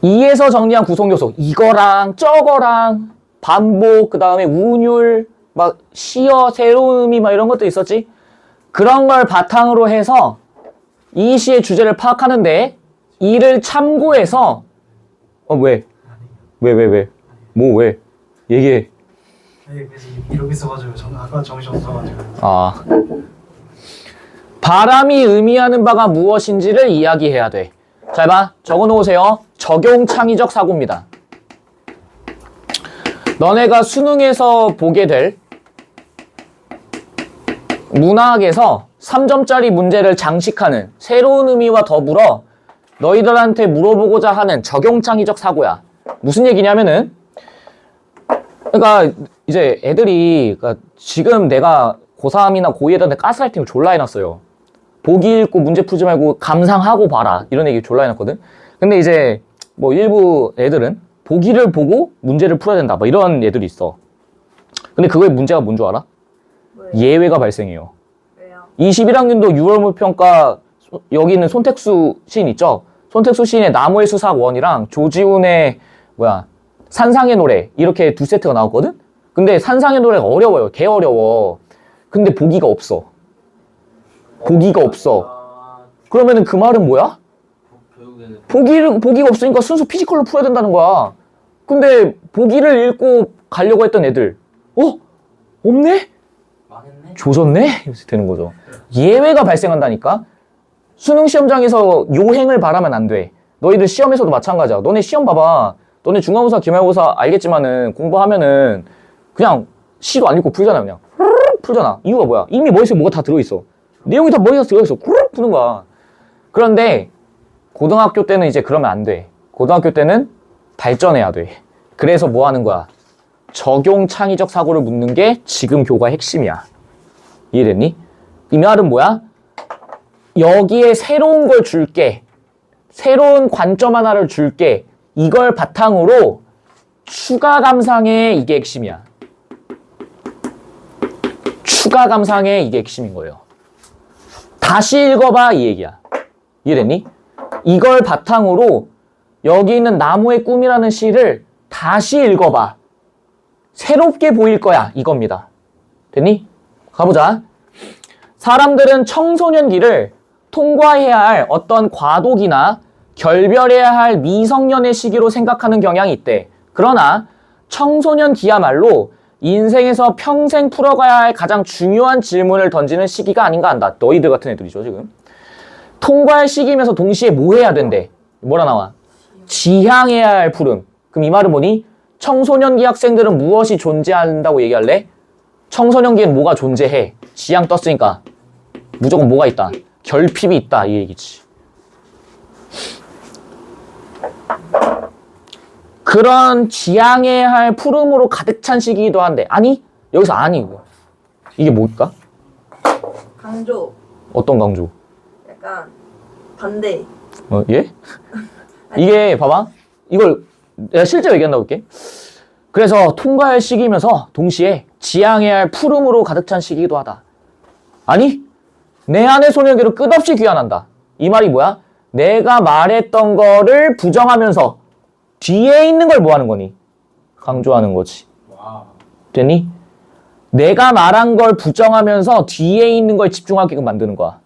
2에서 정리한 구성요소. 이거랑 저거랑 반복, 그 다음에 운율, 막 시어, 새로운 의미 막 이런 것도 있었지? 그런 걸 바탕으로 해서 이 시의 주제를 파악하는데 이를 참고해서 왜? 뭐 왜? 얘기해. 네, 그래서 이러고 있어가지고 아까 정신 없어가지고. 바람이 의미하는 바가 무엇인지를 이야기해야 돼. 잘 봐. 적어놓으세요. 적용 창의적 사고입니다. 너네가 수능에서 보게 될 문학에서 3점짜리 문제를 장식하는 새로운 의미와 더불어 너희들한테 물어보고자 하는 적용창의적 사고야. 무슨 얘기냐면은, 그러니까 이제 애들이, 그러니까 지금 내가 고3이나 고2 애들한테 가스라이팅을 졸라 해놨어요. 보기 읽고 문제 풀지 말고 감상하고 봐라. 이런 얘기 졸라 해놨거든. 근데 이제 뭐 일부 애들은 보기를 보고 문제를 풀어야 된다. 뭐 이런 애들이 있어. 근데 그거의 문제가 뭔 줄 알아? 뭐예요? 예외가 발생해요. 왜요? 21학년도 6월 모평가 여기 있는 손택수 시인 있죠? 손택수 시인의 나무의 수사 원이랑 조지훈의 산상의 노래 이렇게 두 세트가 나왔거든? 근데 산상의 노래가 어려워요. 개 어려워. 근데 보기가 없어. 보기가 없어. 그러면은 그 말은 뭐야? 교육에는 보기가 없으니까 순수 피지컬로 풀어야 된다는 거야. 근데 보기를 읽고 가려고 했던 애들 없네? 망했네. 조졌네? 이렇게 되는 거죠. 예외가 발생한다니까? 수능 시험장에서 요행을 바라면 안 돼. 너희들 시험에서도 마찬가지야. 너네 시험 봐봐. 너네 중간고사, 기말고사 알겠지만은 공부하면은 그냥 시도 안 읽고 풀잖아. 그냥 후루룩 풀잖아. 이유가 뭐야? 이미 머릿속에 뭐가 다 들어있어. 내용이 다 머릿속에 들어있어. 후루룩 푸는 거야. 그런데 고등학교 때는 이제 그러면 안 돼. 고등학교 때는 발전해야 돼. 그래서 뭐 하는 거야? 적용 창의적 사고를 묻는 게 지금 교과의 핵심이야. 이해됐니? 이 말은 뭐야? 여기에 새로운 걸 줄게. 새로운 관점 하나를 줄게. 이걸 바탕으로 추가 감상에 이게 핵심이야. 추가 감상에 이게 핵심인 거예요. 다시 읽어봐 이 얘기야. 이해됐니? 이걸 바탕으로 여기 있는 나무의 꿈이라는 시를 다시 읽어봐. 새롭게 보일 거야 이겁니다. 됐니? 가보자. 사람들은 청소년기를 통과해야 할 어떤 과도기나 결별해야 할 미성년의 시기로 생각하는 경향이 있대. 그러나 청소년기야말로 인생에서 평생 풀어가야 할 가장 중요한 질문을 던지는 시기가 아닌가 한다. 너희들 같은 애들이죠 지금. 통과할 시기면서 동시에 뭐 해야 된대? 뭐라 나와? 지향해야 할 푸름. 그럼 이 말은 뭐니? 청소년기 학생들은 무엇이 존재한다고 얘기할래? 청소년기엔 뭐가 존재해? 지향 떴으니까 무조건 뭐가 있다? 결핍이 있다 이 얘기지. 그런 지향해야 할 푸름으로 가득 찬 시기이기도 한데 아니? 여기서 아니고 이게 뭘까? 강조. 어떤 강조? 약간 반대. 예? 이게 봐봐. 이걸 내가 실제로 얘기한다고 볼게. 그래서 통과할 시기면서 동시에 지향해야 할 푸름으로 가득 찬 시기이기도 하다. 아니? 내 안의 소년기로 끝없이 귀환한다. 이 말이 뭐야? 내가 말했던 거를 부정하면서 뒤에 있는 걸 뭐 하는 거니? 강조하는 거지. 됐니? 내가 말한 걸 부정하면서 뒤에 있는 걸 집중하게끔 만드는 거야.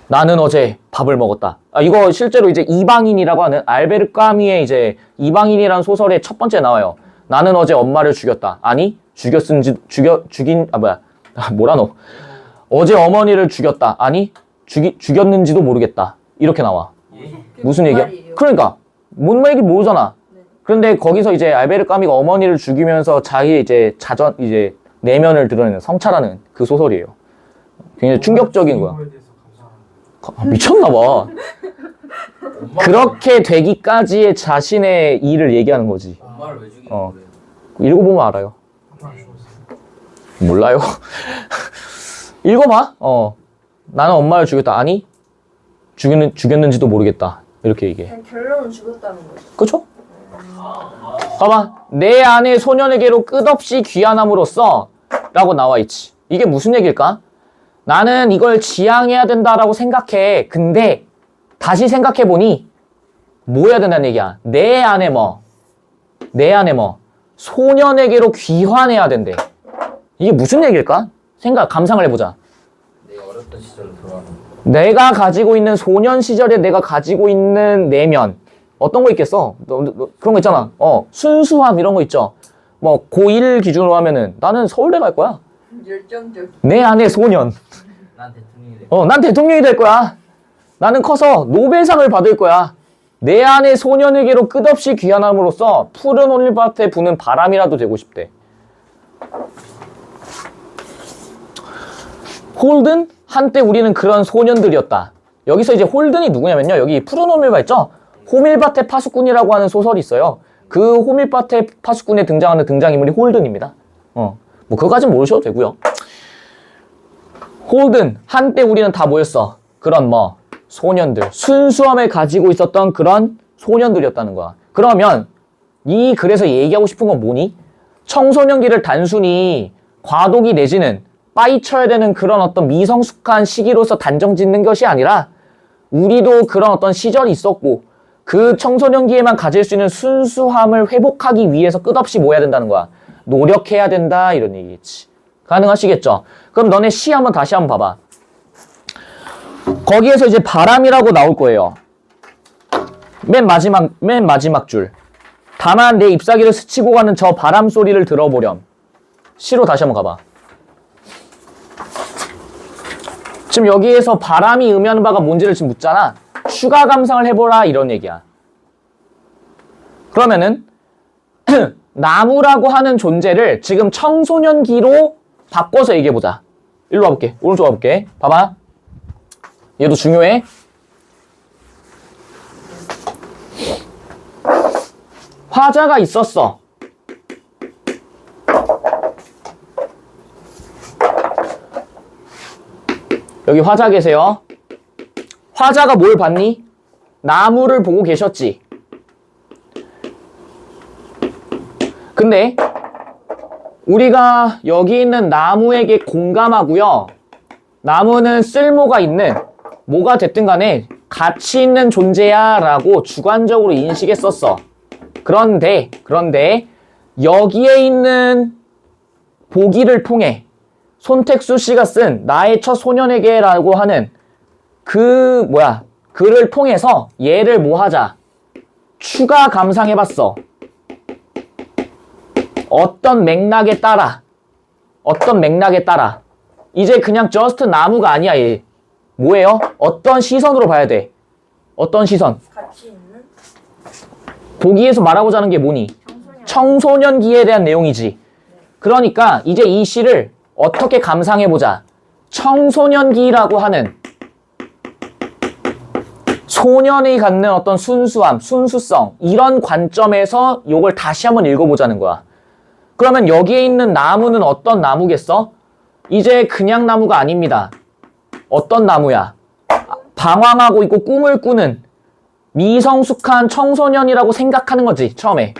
나는 어제 밥을 먹었다. 이거 실제로 이제 이방인이라고 하는 알베르 까미의 이제 이방인이라는 소설의 첫 번째 나와요. 나는 어제 엄마를 죽였다. 아니, 뭐라 너. 어제 어머니를 죽였다. 아니, 죽였는지도 모르겠다. 이렇게 나와. 무슨 얘기야? 말이에요. 그러니까, 뭔 말인지 모르잖아. 네. 그런데 거기서 이제 알베르 까미가 어머니를 죽이면서 자기의 이제 내면을 드러내는 성찰하는 그 소설이에요. 굉장히 충격적인 거야. 거에 대해서 감사합니다. 미쳤나봐. 그렇게 되기까지의 자신의 일을 얘기하는 거지. 엄마를 왜 죽이는 어. 거예요? 읽어보면 알아요. 한번 죽었어요. 몰라요. 읽어봐. 나는 엄마를 죽였다. 아니, 죽였는지도 모르겠다. 이렇게 얘기해. 그냥 결론은 죽었다는 거죠. 그쵸? 봐봐. 내 안의 소년에게로 끝없이 귀환함으로써 라고 나와 있지. 이게 무슨 얘기일까? 나는 이걸 지향해야 된다라고 생각해. 근데 다시 생각해보니 뭐 해야 된다는 얘기야? 내 안에 뭐? 소년에게로 귀환해야 된대. 이게 무슨 얘기일까? 감상을 해보자. 내가 어렸던 시절로 돌아가는 거. 내가 가지고 있는 소년 시절에 내가 가지고 있는 내면 어떤 거 있겠어? 그런 거 있잖아. 순수함 이런 거 있죠. 뭐 고1 기준으로 하면은 나는 서울대 갈 거야. 열정적. 내 안에 소년. 난 대통령이 돼. 난 대통령이 될 거야. 나는 커서 노벨상을 받을 거야. 내 안의 소년에게로 끝없이 귀환함으로써 푸른 올리밭에 부는 바람이라도 되고 싶대. 홀든 한때 우리는 그런 소년들이었다. 여기서 이제 홀든이 누구냐면요. 여기 푸른 호밀밭 있죠? 호밀밭의 파수꾼이라고 하는 소설이 있어요. 그 호밀밭의 파수꾼에 등장하는 등장인물이 홀든입니다. 뭐 그거까지는 모르셔도 되고요. 홀든, 한때 우리는 다 뭐였어? 그런 소년들, 순수함을 가지고 있었던 그런 소년들이었다는 거야. 그러면 이 글에서 얘기하고 싶은 건 뭐니? 청소년기를 단순히 과도기 내지는 빠이쳐야 되는 그런 어떤 미성숙한 시기로서 단정 짓는 것이 아니라 우리도 그런 어떤 시절이 있었고 그 청소년기에만 가질 수 있는 순수함을 회복하기 위해서 끝없이 뭐 해야 된다는 거야? 노력해야 된다 이런 얘기겠지. 가능하시겠죠? 그럼 너네 시 한번 다시 한번 봐봐. 거기에서 이제 바람이라고 나올 거예요. 맨 마지막 줄. 다만 내 잎사귀를 스치고 가는 저 바람 소리를 들어보렴. 시로 다시 한번 가봐. 지금 여기에서 바람이 의미하는 바가 뭔지를 지금 묻잖아. 추가 감상을 해보라 이런 얘기야. 그러면은 나무라고 하는 존재를 지금 청소년기로 바꿔서 얘기해보자. 일로 와볼게. 오른쪽 와볼게. 봐봐. 얘도 중요해. 화자가 있었어. 여기 화자 계세요. 화자가 뭘 봤니? 나무를 보고 계셨지. 근데 우리가 여기 있는 나무에게 공감하고요. 나무는 쓸모가 있는 뭐가 됐든 간에 가치 있는 존재야 라고 주관적으로 인식했었어. 그런데 여기에 있는 보기를 통해 손택수 씨가 쓴 나의 첫 소년에게 라고 하는 글을 통해서 얘를 뭐 하자? 추가 감상해봤어. 어떤 맥락에 따라 이제 그냥 저스트 나무가 아니야 얘. 뭐예요? 어떤 시선으로 봐야 돼? 어떤 시선? 같이 있는 보기에서 말하고자 하는 게 뭐니? 청소년기에 대한 내용이지. 그러니까 이제 이 시를 어떻게 감상해보자. 청소년기라고 하는 소년이 갖는 어떤 순수함, 순수성 이런 관점에서 이걸 다시 한번 읽어보자는 거야. 그러면 여기에 있는 나무는 어떤 나무겠어? 이제 그냥 나무가 아닙니다. 어떤 나무야? 방황하고 있고 꿈을 꾸는 미성숙한 청소년이라고 생각하는 거지, 처음에.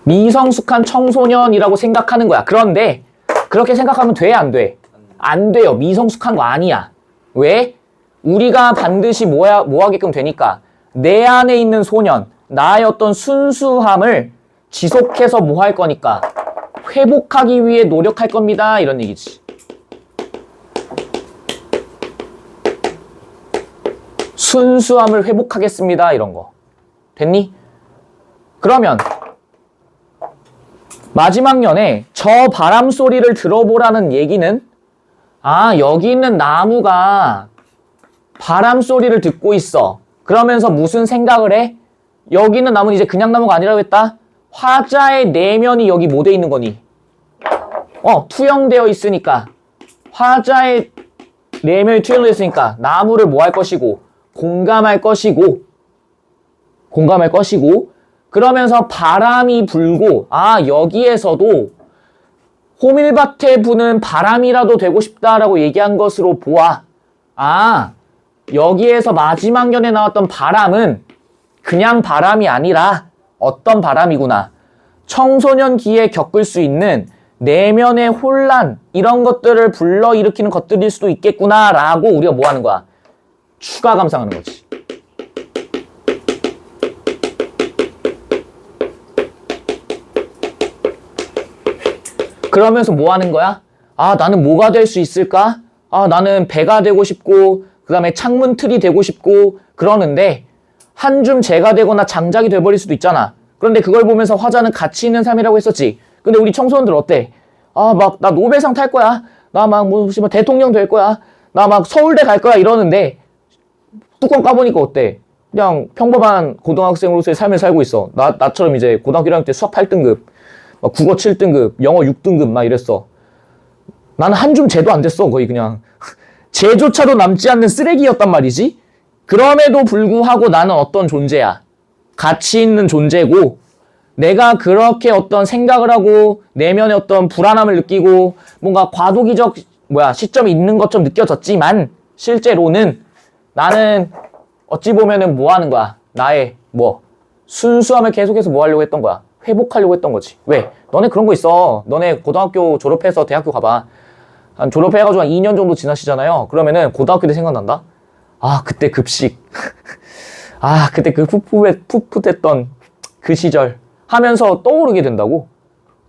미성숙한 청소년이라고 생각하는 거야. 그런데 그렇게 생각하면 돼, 안 돼? 안 돼요. 미성숙한 거 아니야. 왜? 우리가 반드시 뭐 하게끔 되니까 내 안에 있는 소년, 나의 어떤 순수함을 지속해서 뭐 할 거니까 회복하기 위해 노력할 겁니다. 이런 얘기지. 순수함을 회복하겠습니다. 이런 거. 됐니? 그러면 마지막 년에 저 바람 소리를 들어보라는 얘기는 여기 있는 나무가 바람 소리를 듣고 있어. 그러면서 무슨 생각을 해? 여기 있는 나무는 이제 그냥 나무가 아니라고 했다? 화자의 내면이 여기 뭐 돼 있는 거니? 투영되어 있으니까 화자의 내면이 투영되어 있으니까 나무를 뭐 할 것이고 공감할 것이고 그러면서 바람이 불고 여기에서도 호밀밭에 부는 바람이라도 되고 싶다라고 얘기한 것으로 보아. 여기에서 마지막 년에 나왔던 바람은 그냥 바람이 아니라 어떤 바람이구나. 청소년기에 겪을 수 있는 내면의 혼란 이런 것들을 불러일으키는 것들일 수도 있겠구나 라고 우리가 뭐 하는 거야? 추가 감상하는 거지. 그러면서 뭐 하는 거야? 나는 뭐가 될 수 있을까? 나는 배가 되고 싶고 그 다음에 창문틀이 되고 싶고 그러는데 한 줌 재가 되거나 장작이 돼버릴 수도 있잖아. 그런데 그걸 보면서 화자는 가치 있는 삶이라고 했었지. 근데 우리 청소년들 어때? 나 노벨상 탈 거야. 나 대통령 될 거야. 나 서울대 갈 거야 이러는데 뚜껑 까보니까 어때? 그냥 평범한 고등학생으로서의 삶을 살고 있어. 나처럼 이제 고등학교 1학년 때 수학 8등급, 국어 7등급, 영어 6등급 막 이랬어. 나는 한 줌 재도 안 됐어. 거의 그냥 재조차도 남지 않는 쓰레기였단 말이지. 그럼에도 불구하고 나는 어떤 존재야? 가치 있는 존재고, 내가 그렇게 어떤 생각을 하고 내면에 어떤 불안함을 느끼고 뭔가 과도기적 시점이 있는 것처럼 느껴졌지만, 실제로는 나는 어찌 보면은 뭐 하는 거야? 나의 순수함을 계속해서 뭐 하려고 했던 거야? 회복하려고 했던 거지. 왜? 너네 그런 거 있어. 너네 고등학교 졸업해서 대학교 가봐. 한 졸업해가지고 한 2년 정도 지나시잖아요. 그러면은 고등학교 때 생각난다? 아, 그때 급식. 아, 그때 그 풋풋했던 그 시절 하면서 떠오르게 된다고?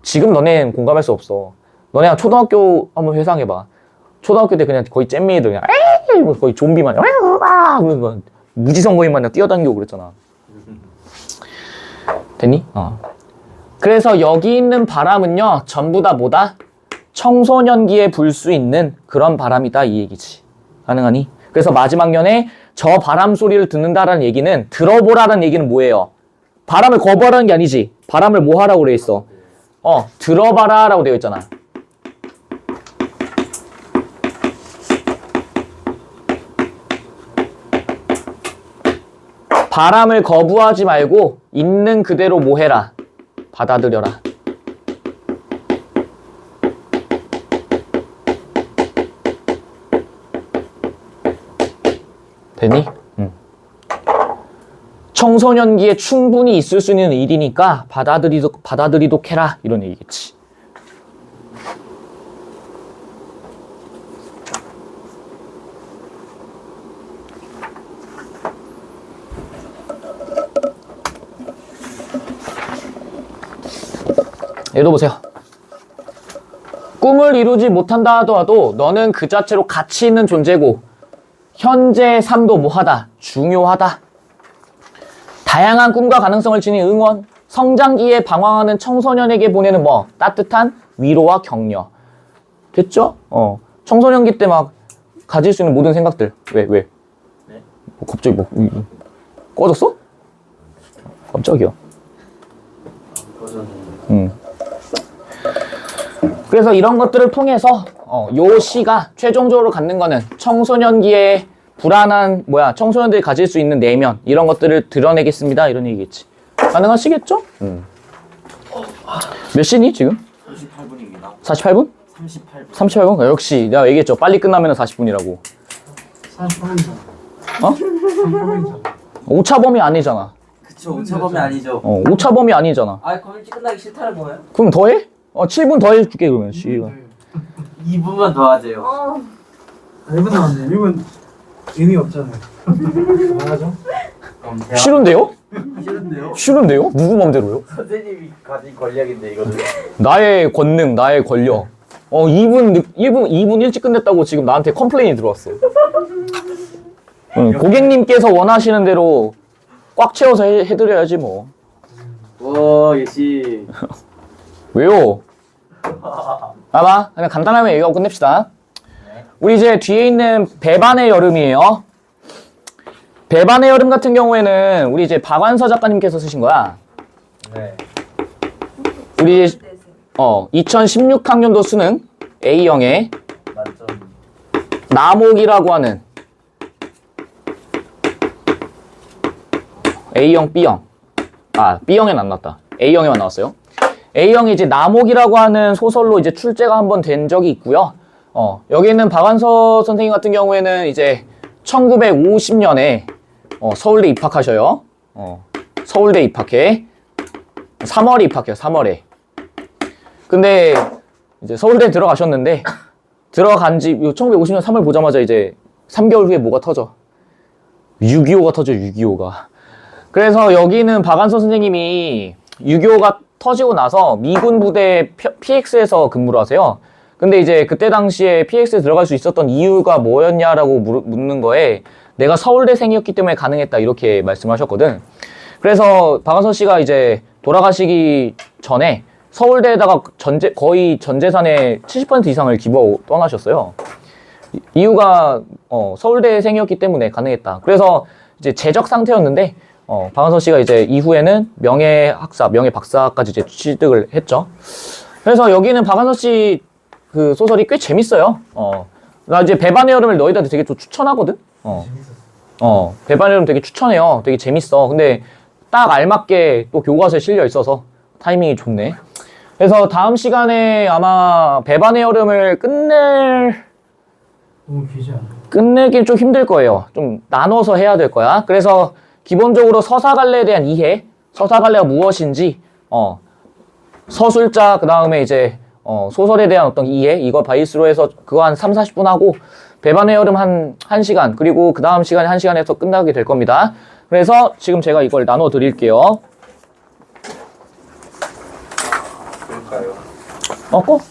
지금 너네는 공감할 수 없어. 너네 초등학교 한번 회상해봐. 초등학교 때 그냥 거의 잼미애들 그냥 에이 거의 좀비 마냥 무지성거인 마냥 뛰어다니고 그랬잖아. 됐니? 그래서 여기 있는 바람은요, 전부 다 뭐다? 청소년기에 불 수 있는 그런 바람이다, 이 얘기지. 가능하니? 그래서 마지막 년에 저 바람 소리를 듣는다라는 얘기는, 들어보라는 얘기는 뭐예요? 바람을 거부하라는 게 아니지. 바람을 뭐 하라고 그래 있어? 들어봐라 라고 되어 있잖아. 바람을 거부하지 말고 있는 그대로 뭐 해라? 받아들여라. 됐니? 청소년기에 충분히 있을 수 있는 일이니까 받아들이도록 해라, 이런 얘기겠지. 예를 보세요. 꿈을 이루지 못한다 하더라도 너는 그 자체로 가치 있는 존재고, 현재 삶도 뭐하다? 중요하다. 다양한 꿈과 가능성을 지닌 응원, 성장기에 방황하는 청소년에게 보내는 따뜻한 위로와 격려. 됐죠? 청소년기 때 막 가질 수 있는 모든 생각들. 왜? 네? 갑자기 꺼졌어? 깜짝이야. 그래서 이런 것들을 통해서 요 시가 최종적으로 갖는 거는 청소년기에 불안한 청소년들이 가질 수 있는 내면, 이런 것들을 드러내겠습니다, 이런 얘기겠지. 가능하시겠죠? 몇 시니 지금? 38분입니다. 48분? 38분. 38분? 역시 내가 얘기했죠. 빨리 끝나면 40분이라고. 38분이잖아. 38분이잖아. 오차범위 아니잖아. 그쵸, 오차범위 아니죠. 오차범위 아니잖아. 그럼 일찍 끝나기 싫다는 거예요? 그럼 더 해? 7분 더 해줄게, 그러면. 시간. 2분만 더 하세요. 1분 나왔네. 1분 의미 없잖아요. 뭐하죠? 그럼 대화 싫은데요? 싫은데요? 싫은데요? 누구 맘대로요? 선생님이 가진 권력인데 이거는. 나의 권능, 나의 권력. 2분 일찍 끝냈다고 지금 나한테 컴플레인이 들어왔어. 고객님께서 원하시는 대로 꽉 채워서 해드려야지 뭐. 와, 예시. 왜요? 봐봐. 그냥 간단하게 얘기하고 끝냅시다. 우리 이제 뒤에 있는 배반의 여름이에요. 배반의 여름 같은 경우에는 우리 이제 박완서 작가님께서 쓰신 거야. 네. 우리 2016학년도 수능 A형의 만점. 남옥이라고 하는 A형, B형. B형에는 안 나왔다. A형에만 나왔어요. A형이 이제 남옥이라고 하는 소설로 이제 출제가 한번 된 적이 있고요. 여기 있는 박완서 선생님 같은 경우에는 이제 1950년에 서울대 입학하셔요. 서울대 입학해. 3월에 입학해요, 3월에. 근데 이제 서울대 들어가셨는데, 들어간 지 1950년 3월 보자마자 이제 3개월 후에 뭐가 터져? 6.25가 터져, 6.25가. 그래서 여기는 박완서 선생님이 6.25가 터지고 나서 미군 부대 PX에서 근무를 하세요. 근데 이제 그때 당시에 PX에 들어갈 수 있었던 이유가 뭐였냐라고 묻는 거에 내가 서울대생이었기 때문에 가능했다, 이렇게 말씀하셨거든. 그래서 박완서 씨가 이제 돌아가시기 전에 서울대에다가 거의 전 재산의 70% 이상을 기부하고 떠나셨어요. 이유가 서울대생이었기 때문에 가능했다. 그래서 이제 재적 상태였는데 박완서 씨가 이제 이후에는 명예학사, 명예박사까지 이제 취득을 했죠. 그래서 여기는 박완서 씨 그 소설이 꽤 재밌어요. 나 이제 배반의 여름을 너희들한테 되게 좀 추천하거든. 배반의 여름 되게 추천해요. 되게 재밌어. 근데 딱 알맞게 또 교과서에 실려 있어서 타이밍이 좋네. 그래서 다음 시간에 아마 배반의 여름을 너무 길지 않아? 끝내긴 좀 힘들 거예요. 좀 나눠서 해야 될 거야. 그래서 기본적으로 서사갈래에 대한 이해, 서사갈래가 무엇인지, 서술자, 그 다음에 이제, 소설에 대한 어떤 이해, 이거 바이스로 해서 그거 한 3, 40분 하고, 배반의 여름 한 1시간, 그리고 그 다음 시간에 1시간에서 끝나게 될 겁니다. 그래서 지금 제가 이걸 나눠 드릴게요. 그럴까요? 꼭?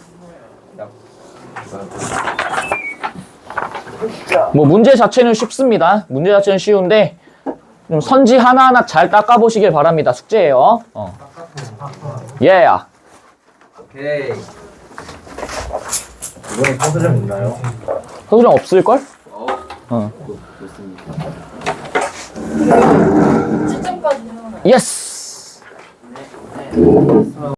뭐 문제 자체는 쉽습니다. 문제 자체는 쉬운데 좀 선지 하나하나 잘 닦아보시길 바랍니다. 숙제예요. 예. 오케이. 이번에 서술형 있나요? 서술형 없을걸? 좋습니다. 7점까지 해놔요. 예스.